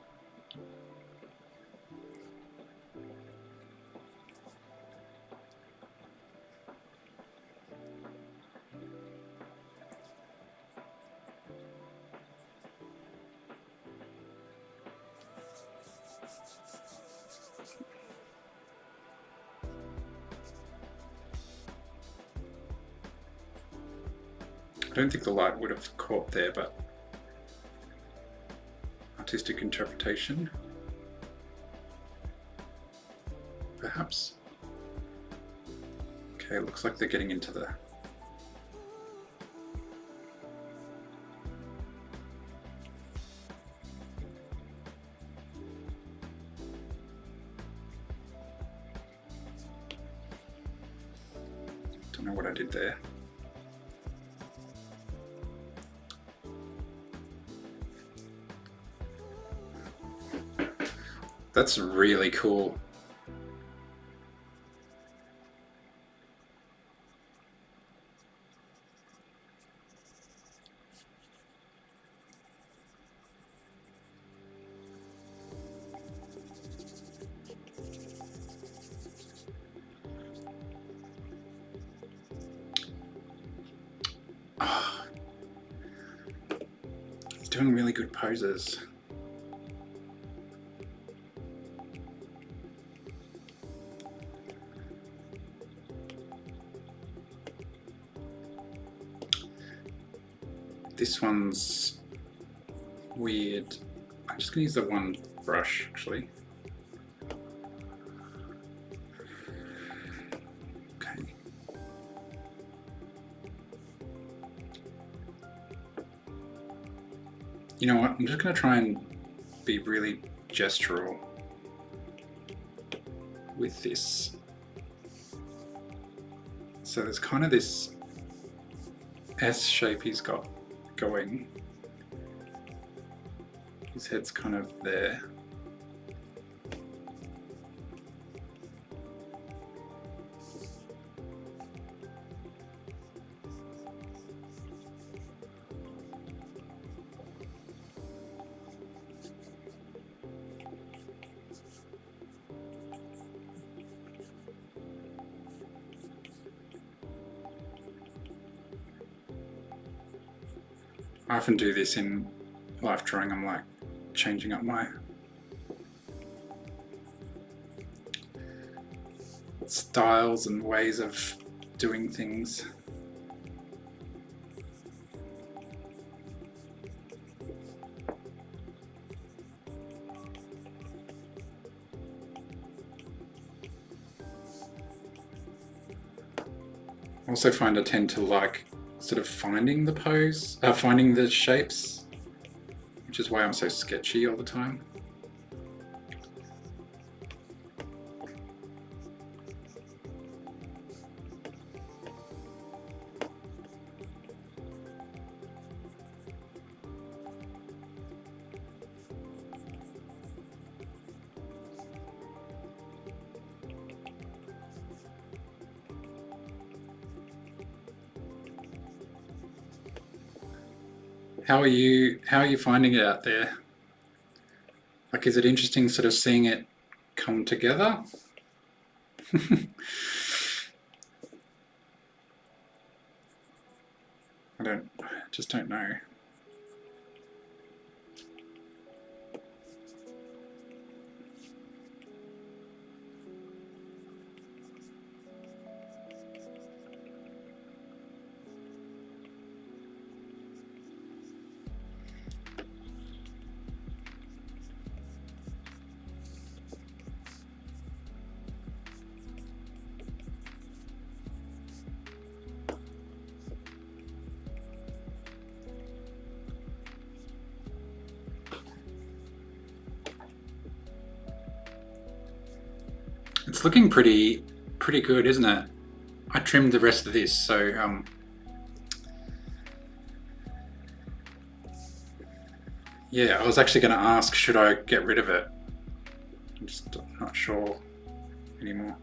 I don't think the light would have caught there, but artistic interpretation, perhaps. Okay, it looks like they're getting into the... Don't know what I did there. That's really cool. Oh, he's doing really good poses. This one's weird. I'm just going to use the one brush, actually. Okay. You know what? I'm just going to try and be really gestural with this. So there's kind of this S shape he's got going. His head's kind of there. I often do this in life drawing. I'm like changing up my styles and ways of doing things. I also find I tend to like sort of finding the pose, finding the shapes, which is why I'm so sketchy all the time. How are you finding it out there? Like, is it interesting sort of seeing it come together? I just don't know. It's looking pretty good, isn't it? I trimmed the rest of this, so yeah, I was actually going to ask, should I get rid of it? I'm just not sure anymore.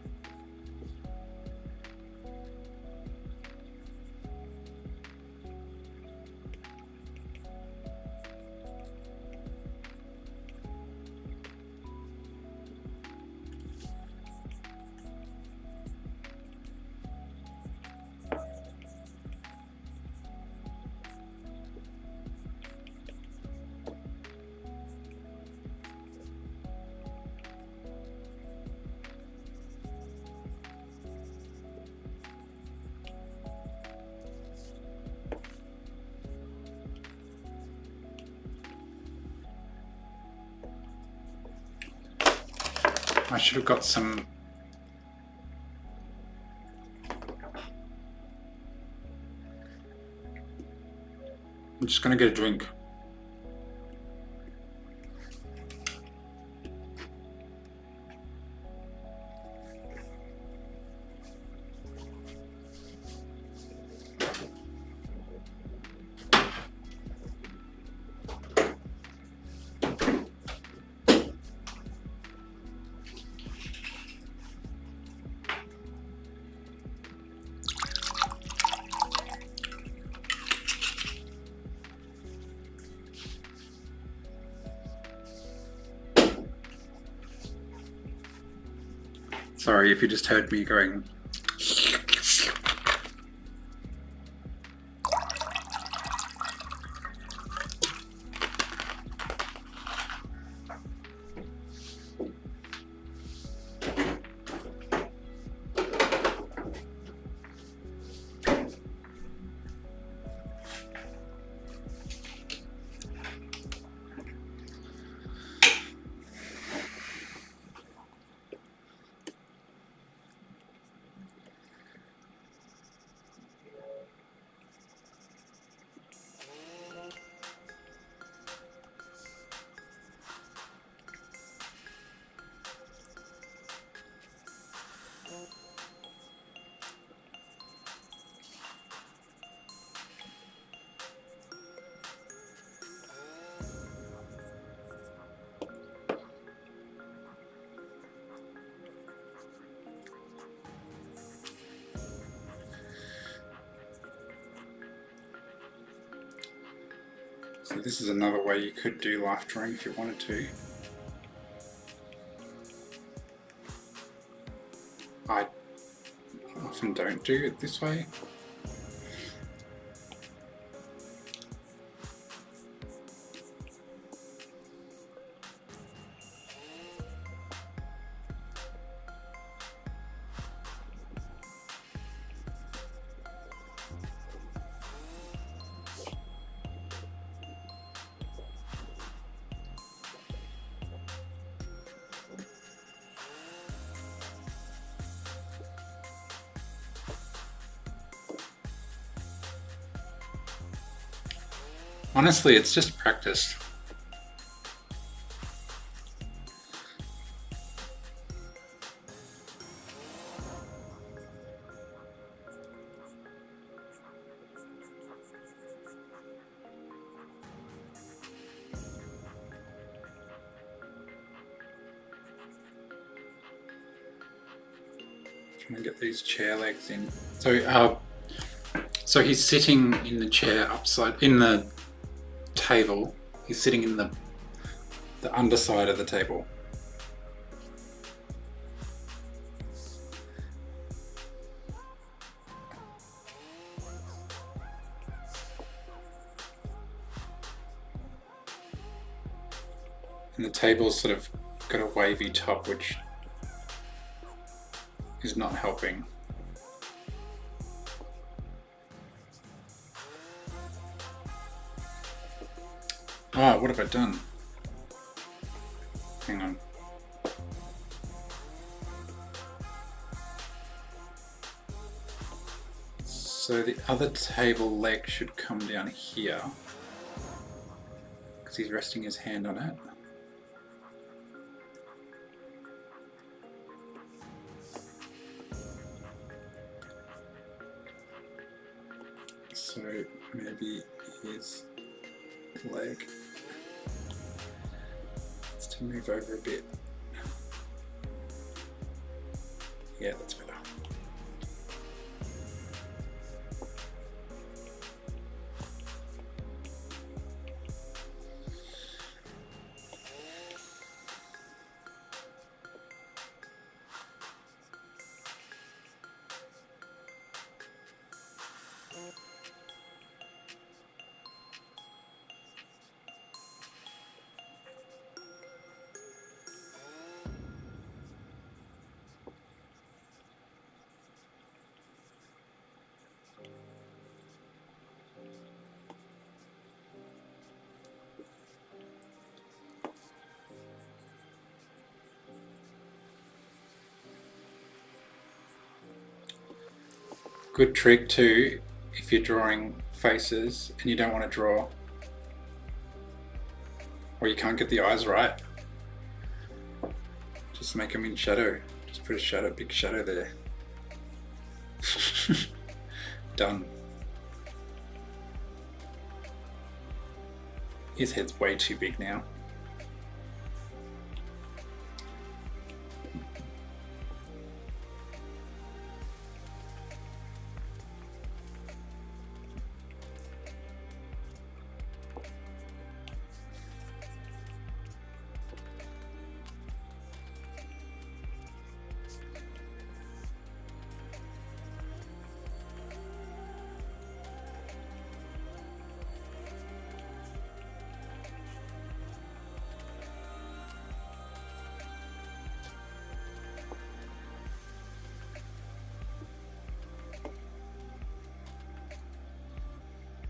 I should have got some. I'm just going to get a drink. Sorry if you just heard me going. So this is another way you could do life drawing if you wanted to. I often don't do it this way. Honestly, it's just practice. Trying to get these chair legs in. So he's sitting in the chair in the table. He's sitting in the underside of the table. And the table's sort of got a wavy top, which is not helping. Oh, what have I done? Hang on. So the other table leg should come down here, because he's resting his hand on it. So maybe his leg needs to move over a bit. Yeah, that's better. Good trick too, if you're drawing faces and you don't want to draw, or you can't get the eyes right, just make them in shadow. Just put a shadow, big shadow there. Done. His head's way too big now.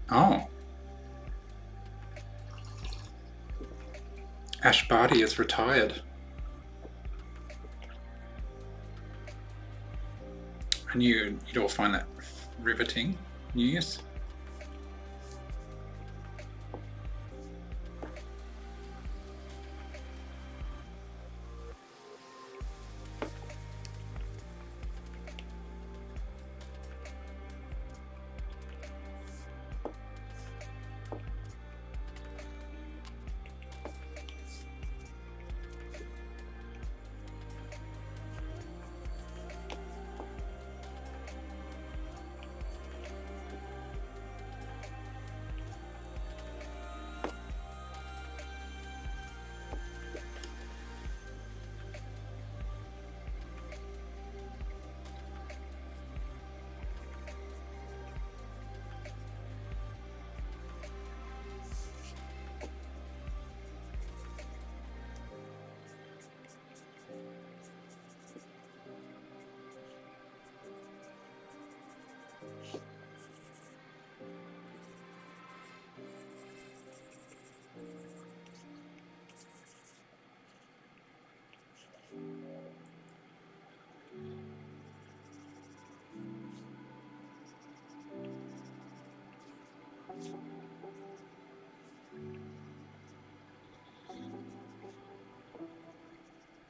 Oh. Ash Barty is retired. I knew you'd all find that riveting news.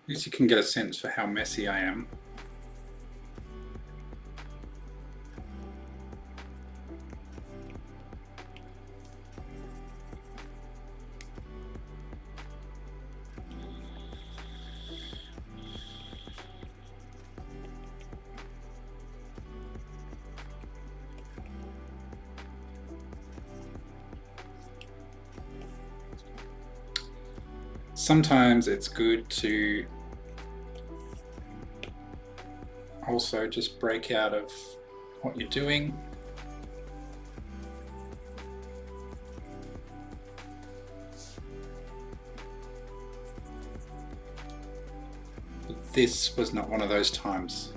At least you can get a sense for how messy I am. Sometimes it's good to also just break out of what you're doing. But this was not one of those times.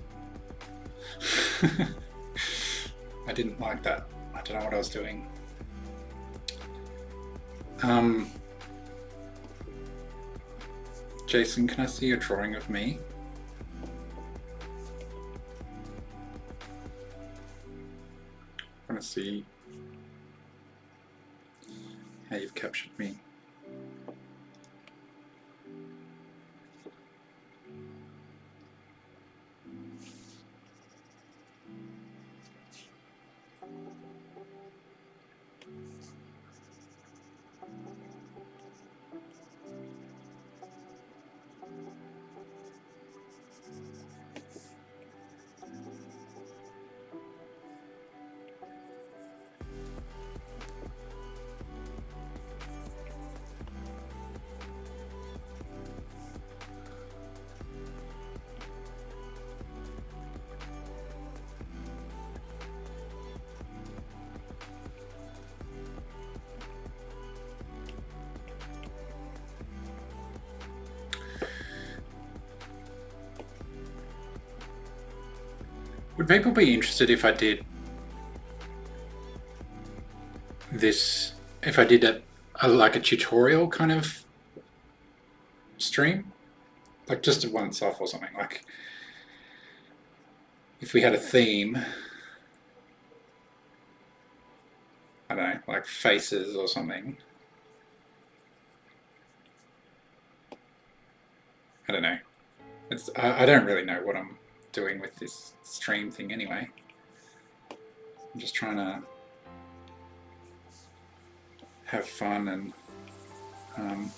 I didn't like that. I don't know what I was doing. Jason, can I see a drawing of me? I want to see how you've captured me. Would people be interested if I did this, if I did like a tutorial kind of stream? Like just a once off or something, like if we had a theme, I don't know, like faces or something. I don't know. I don't really know what I'm doing with this stream thing anyway. I'm just trying to have fun and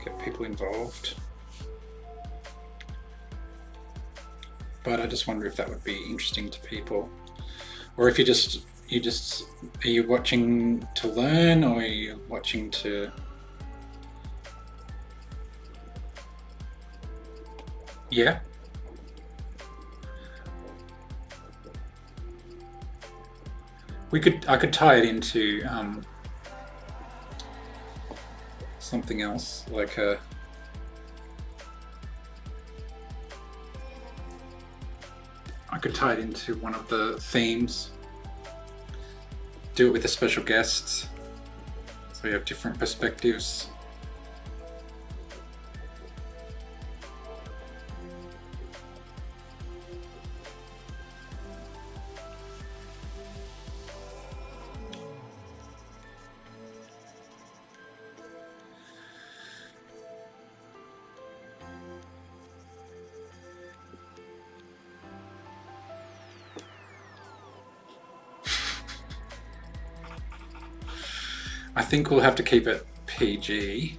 get people involved. But I just wonder if that would be interesting to people, or if are you watching to learn, or are you watching to? Yeah. I could tie it into something else, like I could tie it into one of the themes. Do it with a special guest, so you have different perspectives. I think we'll have to keep it PG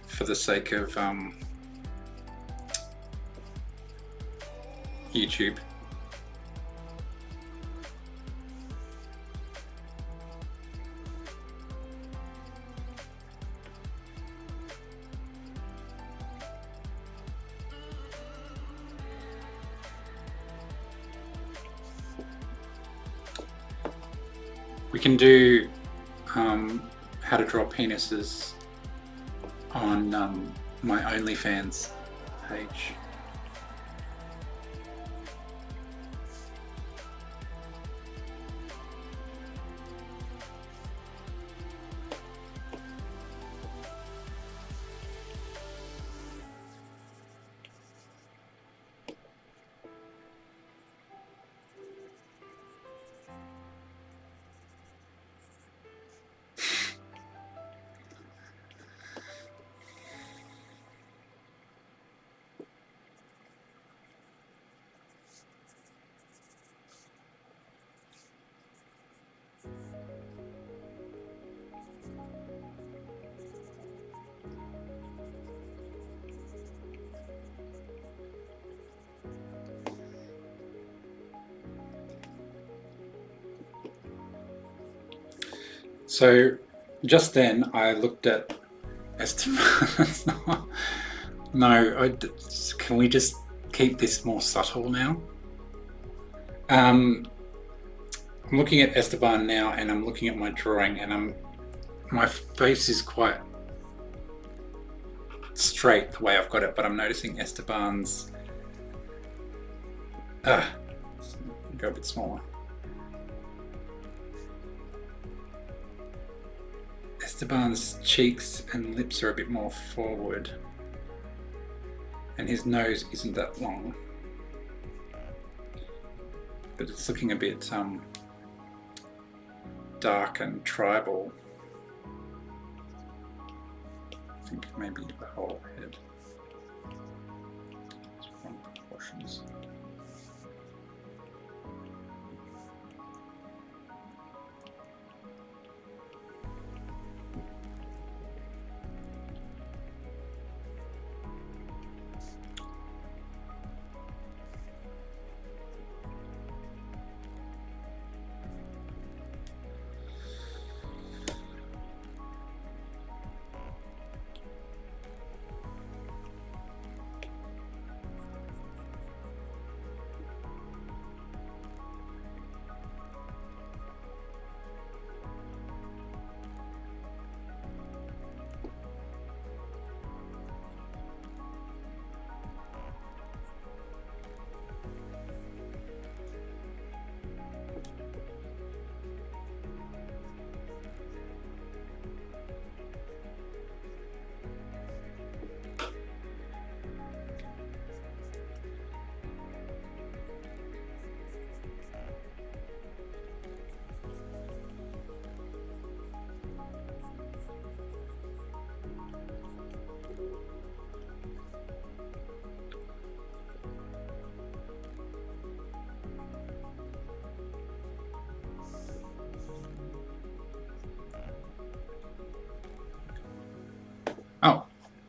for the sake of YouTube. We can do how to draw penises on my OnlyFans page. So just then I looked at Esteban. No, can we just keep this more subtle now? I'm looking at Esteban now, and I'm looking at my drawing, and my face is quite straight the way I've got it, but I'm noticing Esteban's go a bit smaller. Esteban's cheeks and lips are a bit more forward, and his nose isn't that long, but it's looking a bit dark and tribal. I think maybe the whole head. It's wrong proportions.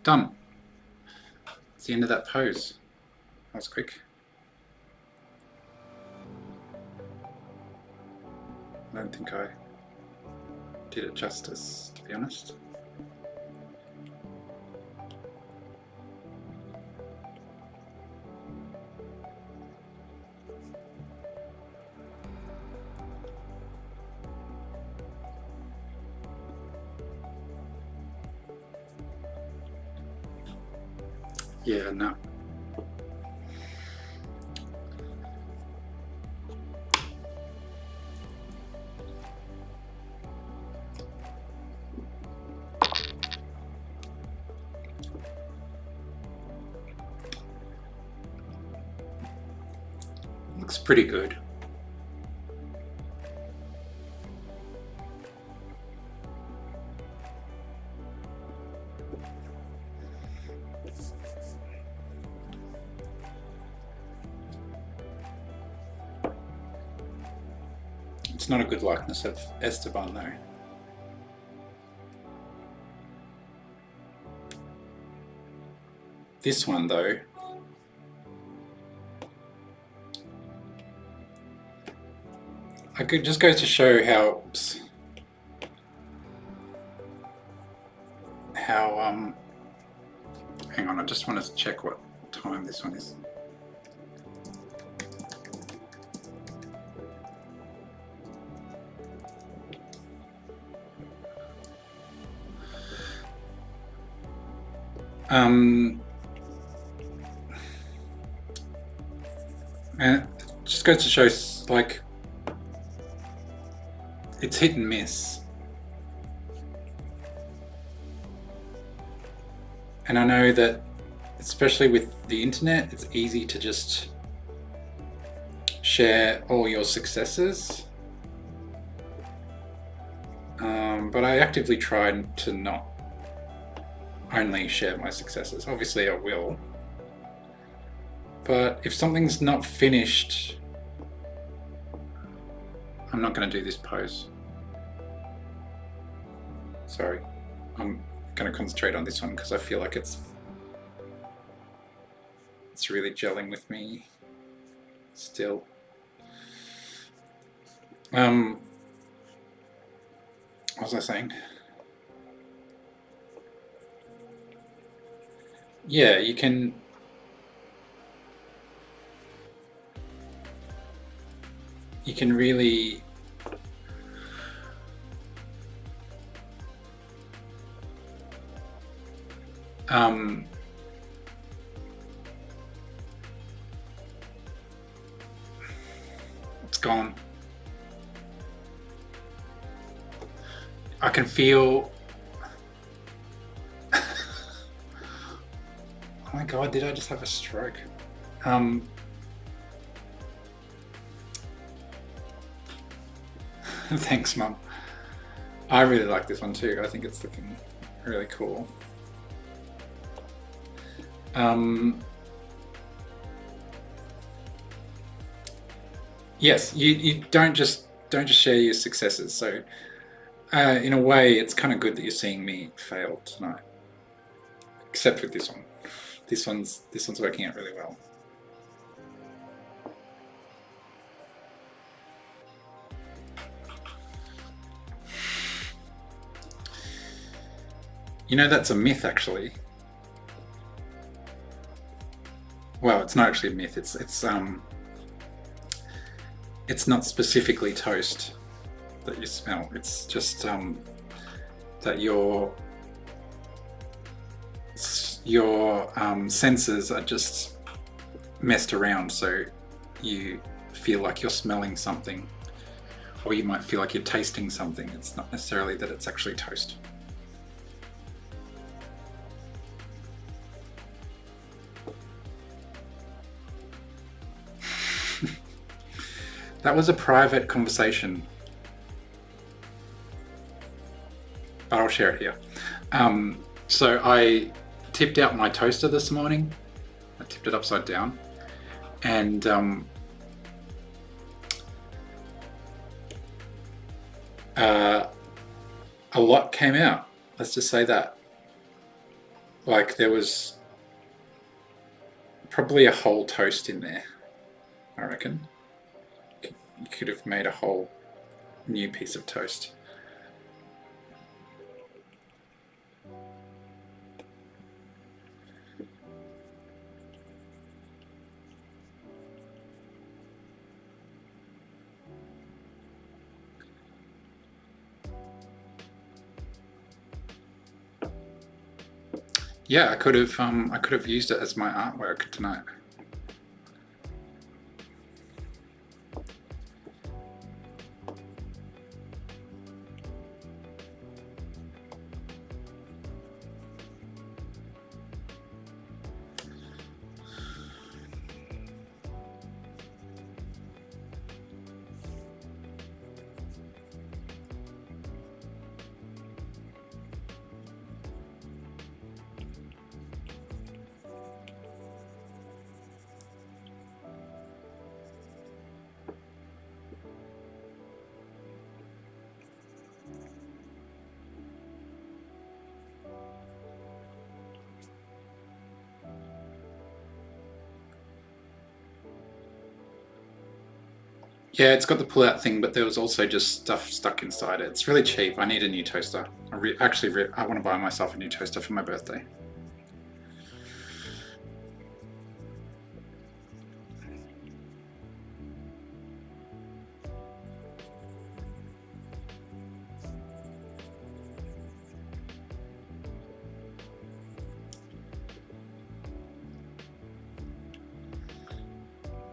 Done. It's the end of that pose. That was quick. I don't think I did it justice, to be honest. Yeah, no. Looks pretty good. It's not a good likeness of Esteban though. This one though, I could just goes to show how, hang on, I just want to check what time this one is. And it just goes to show, like, it's hit and miss. And I know that, especially with the internet, it's easy to just share all your successes. But I actively try to not only share my successes. Obviously I will. But if something's not finished, I'm not going to do this pose. Sorry. I'm going to concentrate on this one because I feel like it's really gelling with me still. What was I saying? Yeah, you can really it's gone. I can feel oh my god, did I just have a stroke? Thanks, Mum. I really like this one too. I think it's looking really cool. Yes, you don't just share your successes. So in a way, it's kind of good that you're seeing me fail tonight. Except with this one. This one's working out really well. You know, that's a myth, actually. Well, it's not actually a myth. It's not specifically toast that you smell. It's just that your senses are just messed around, so you feel like you're smelling something, or you might feel like you're tasting something. It's not necessarily that it's actually toast. That was a private conversation, but I'll share it here. So I tipped out my toaster this morning. I tipped it upside down, and a lot came out. Let's just say that. like there was probably a whole toast in there, I reckon. You could have made a whole new piece of toast. Yeah, I could have used it as my artwork tonight. Yeah, it's got the pull-out thing, but there was also just stuff stuck inside it. It's really cheap. I need a new toaster. I want to buy myself a new toaster for my birthday.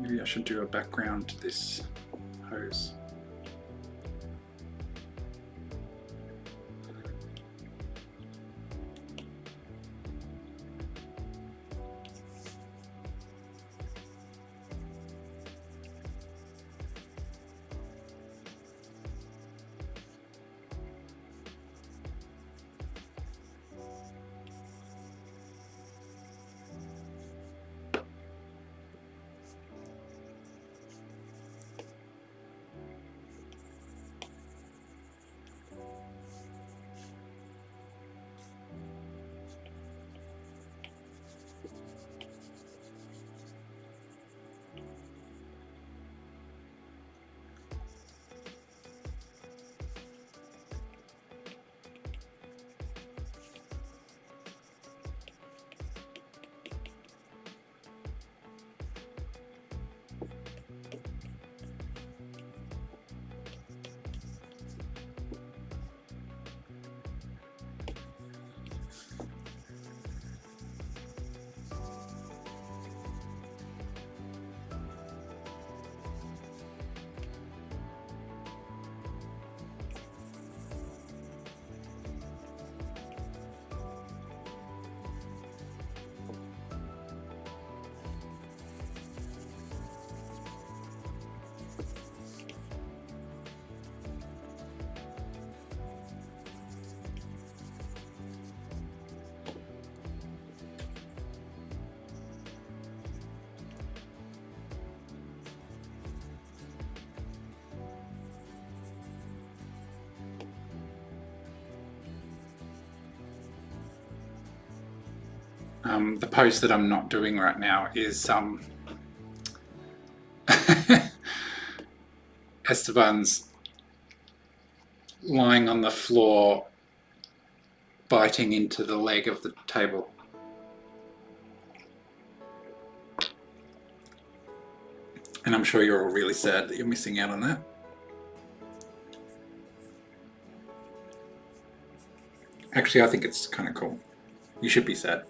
Maybe I should do a background to this hose. The pose that I'm not doing right now is Esteban's lying on the floor, biting into the leg of the table. And I'm sure you're all really sad that you're missing out on that. Actually, I think it's kind of cool. You should be sad.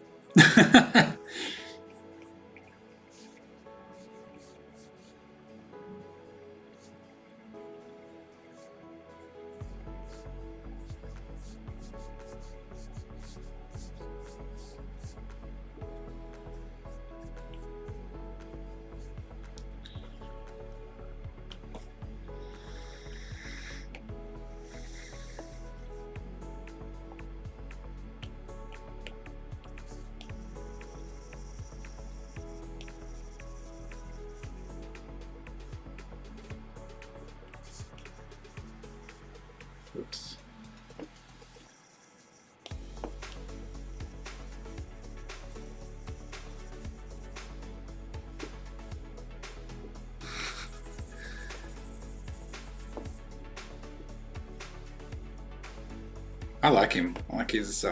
I like him. I like his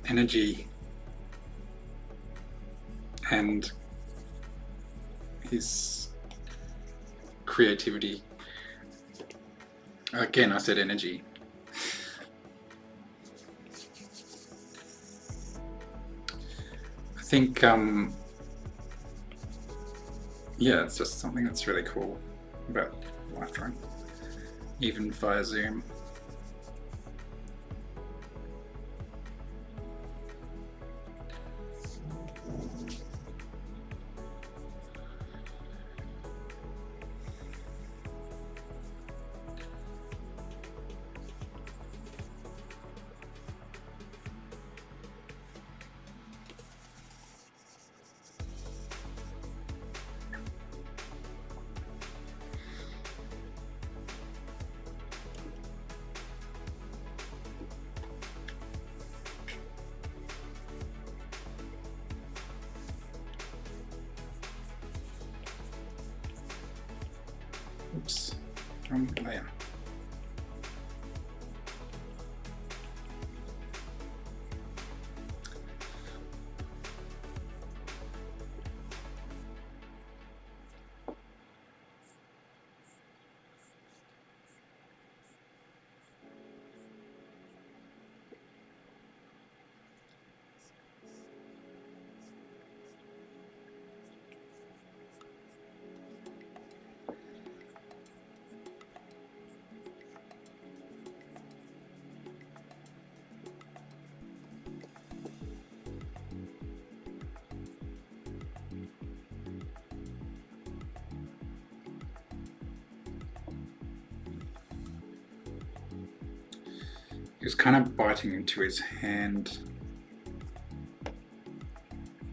energy and his creativity. Again, I said energy. I think, yeah, it's just something that's really cool about live drawing, even via Zoom. Oops, wrong layer. He was kind of biting into his hand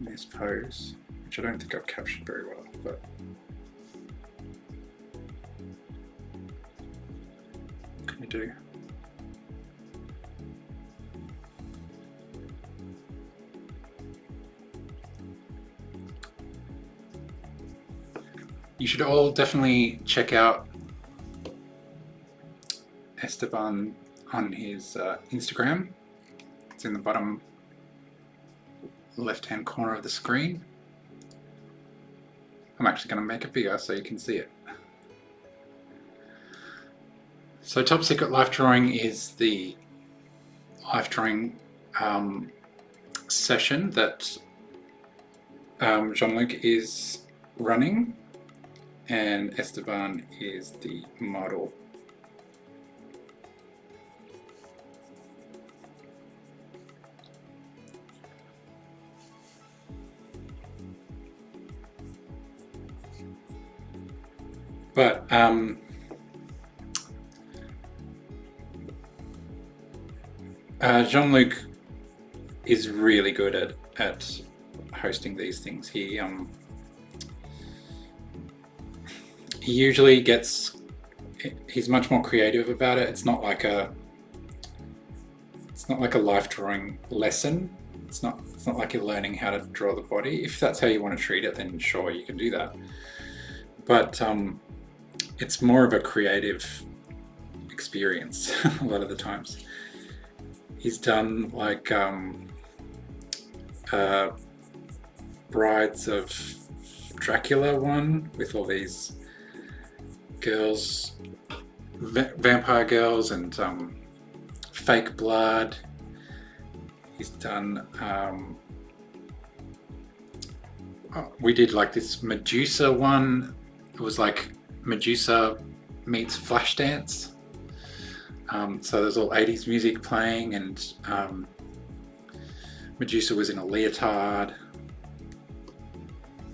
in this pose, which I don't think I've captured very well, but what can you do? You should all definitely check out Esteban on his Instagram. It's in the bottom left-hand corner of the screen. I'm actually going to make a video so you can see it. So Top Secret Life Drawing is the life drawing session that Jean-Luc is running, and Esteban is the model. But Jean-Luc is really good at hosting these things. He usually he's much more creative about it. It's not like a life drawing lesson. It's not like you're learning how to draw the body. If that's how you want to treat it, then sure, you can do that. But it's more of a creative experience a lot of the times. He's done like Brides of Dracula one with all these girls, vampire girls, and fake blood. He's done we did like this Medusa one. It was like Medusa meets Flashdance. So there's all 80s music playing, and Medusa was in a leotard.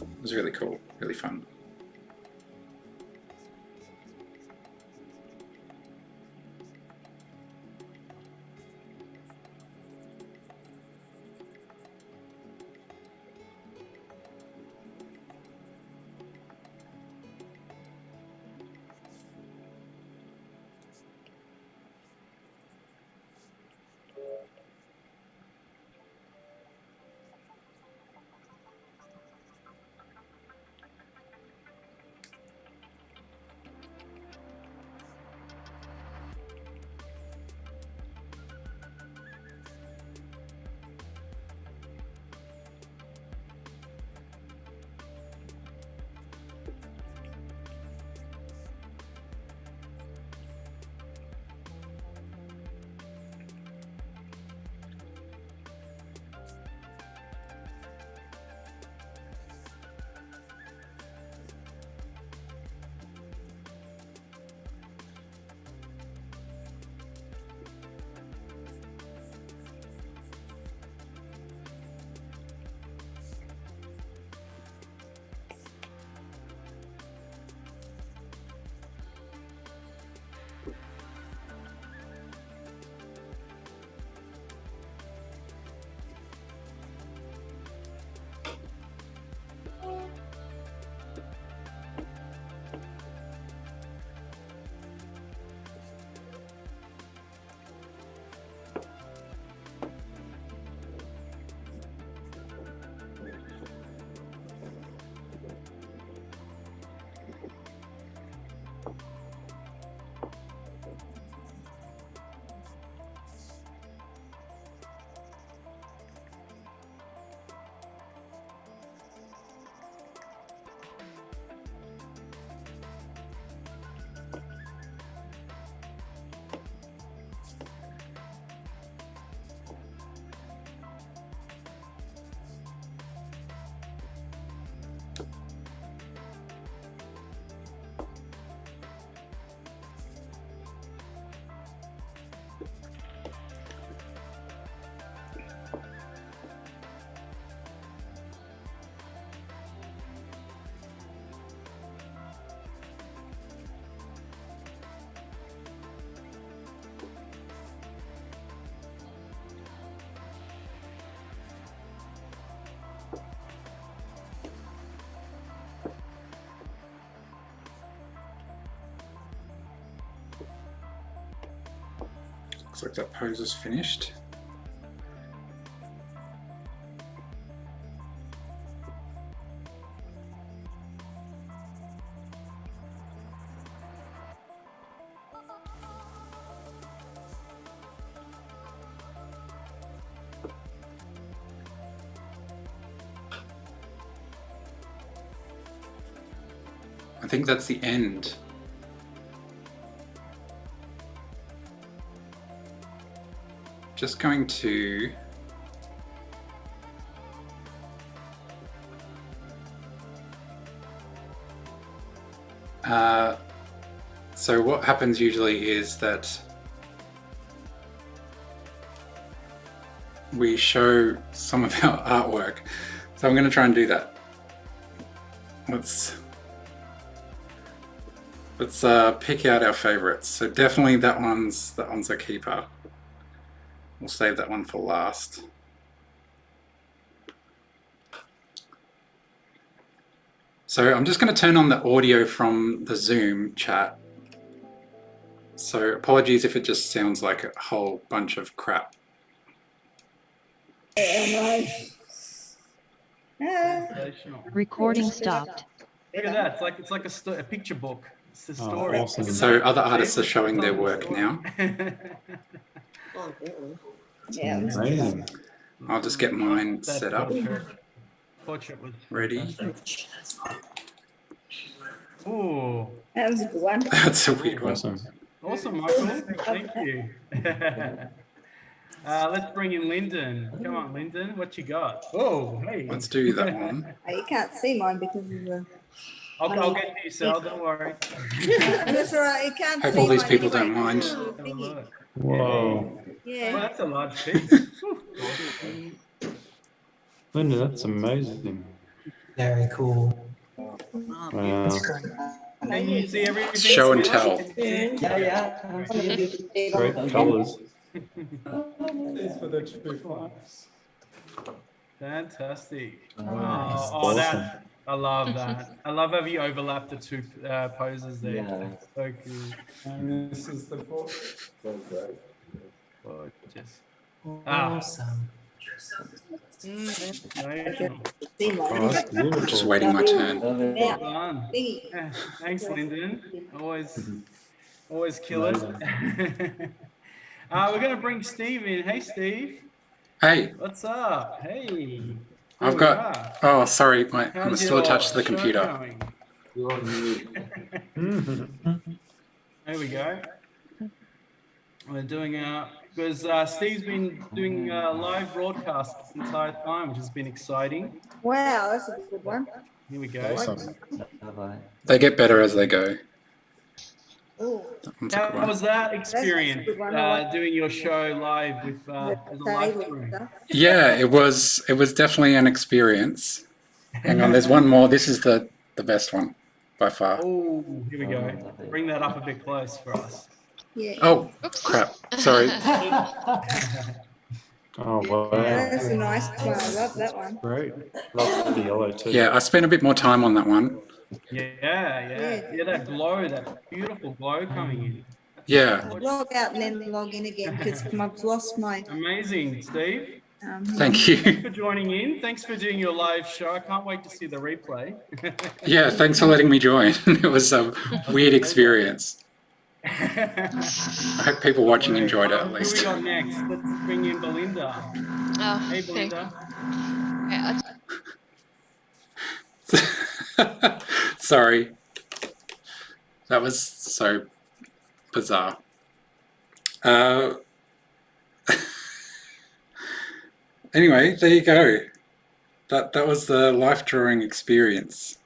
It was really cool, really fun. Looks like that pose is finished. I think that's the end. Just going to so what happens usually is that we show some of our artwork. So I'm going to try and do that. Let's pick out our favorites. So definitely that one's a keeper. We'll save that one for last. So I'm just going to turn on the audio from the Zoom chat. So apologies if it just sounds like a whole bunch of crap. Recording stopped. Look at that. It's like a picture book. It's the story. Awesome. So other artists are showing their work now. Yeah. Amazing. I'll just get mine set up. Portrait was Ready. Ooh, That was a good one. That's a weird one. Awesome. awesome, Michael. Thank you. Let's bring in Lyndon. Come on, Lyndon. What you got? Oh, hey. Let's do that one. Oh, you can't see mine because of the. I'll get to you, Sal. Don't worry. That's all right. You can't Hope see all these mine people anyway. don't mind. Oh, Have a thingy. look. Whoa. Well, Yeah. that's a large piece. Linda, that's amazing. Very cool. Wow. Can you see everything? Show and tell. Yeah. Great colours. Fantastic. Nice. Wow. Oh, that. I love that. I love how you overlap the two poses there. Yeah. So cool. And this is the book. Gorgeous. Ah. Awesome. Amazing. See mine. Oh, that's beautiful. Just waiting my turn. Yeah. Well done. Thingy. Yeah, thanks, Lyndon. Always kill it. We're going to bring Steve in. Hey, Steve. Hey, What's up? Hey. I've Here got. we are. Oh, sorry, I'm How's still your attached to the show computer. going? There we go. We're doing because Steve's been doing live broadcasts this entire time, which has been exciting. Wow, that's a good one. Here we go. Awesome. They get better as they go. Oh, That one's a How good one. was that experience, good one. doing your show live with the as a live table stream? stuff. Yeah, it was definitely an experience. Hang on, there's one more. This is the best one by far. Oh, here we go. Bring that up a bit close for us. Yeah. Oh, Oops. crap. Sorry. Oh, wow. That's a nice one. I love that one. Great. Love the yellow too. Yeah, I spent a bit more time on that one. Yeah, that glow, that beautiful glow coming in. Yeah, Log out and then log in again because I've lost my. Amazing, Steve. thank you. Thanks for joining in. Thanks for doing your live show. I can't wait to see the replay. Yeah, thanks for letting me join. It was a weird experience. I hope people watching enjoyed it at Who we least. got next? Let's bring in Belinda. Oh, Hey, okay. Belinda. Okay, Sorry. That was so bizarre. Anyway, there you go. That was the life drawing experience.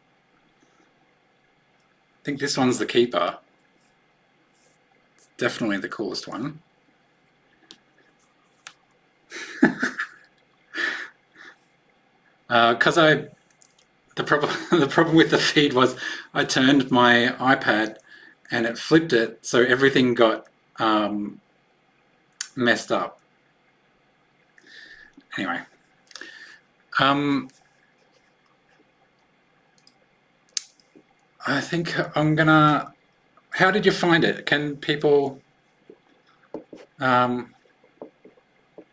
I think this one's the keeper. Definitely the coolest one. Because the problem with the feed was I turned my iPad and it flipped it, so everything got messed up. Anyway, I think I'm gonna. How did you find it? Can people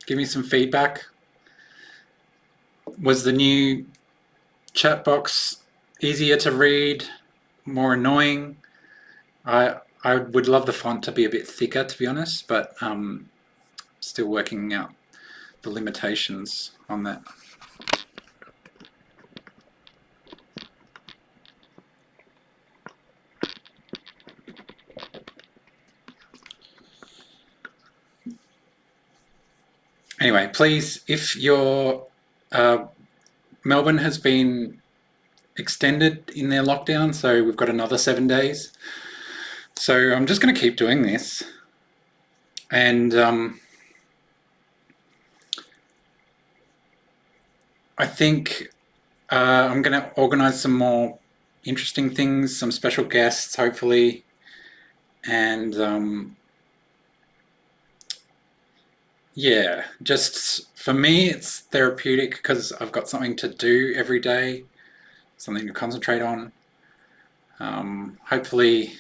Give me some feedback. Was the new chat box easier to read, more annoying? I would love the font to be a bit thicker, to be honest, but still working out the limitations on that. Anyway, please, if your Melbourne has been extended in their lockdown, so we've got another 7 days. So I'm just going to keep doing this, and I think I'm going to organise some more interesting things, some special guests, hopefully, and yeah, just for me, it's therapeutic because I've got something to do every day, something to concentrate on. Hopefully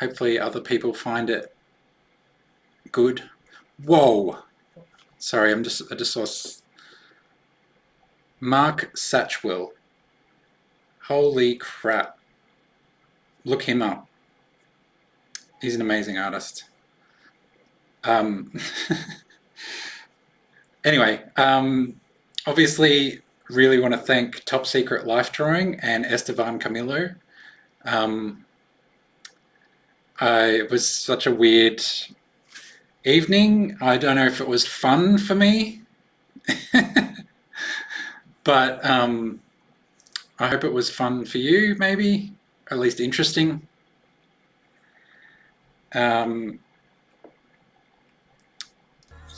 other people find it good. Whoa, sorry, I just saw Mark Satchwell. Holy crap! Look him up. He's an amazing artist. Anyway, obviously really want to thank Top Secret Life Drawing and Esteban Camilo. It was such a weird evening. I don't know if it was fun for me, but I hope it was fun for you, maybe, or at least interesting.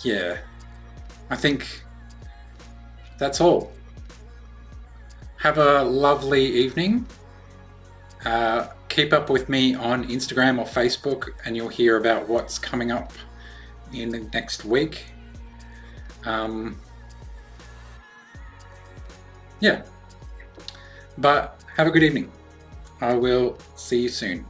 Yeah, I think that's all. Have a lovely evening. Keep up with me on Instagram or Facebook, and you'll hear about what's coming up in the next week. Yeah, but have a good evening. I will see you soon.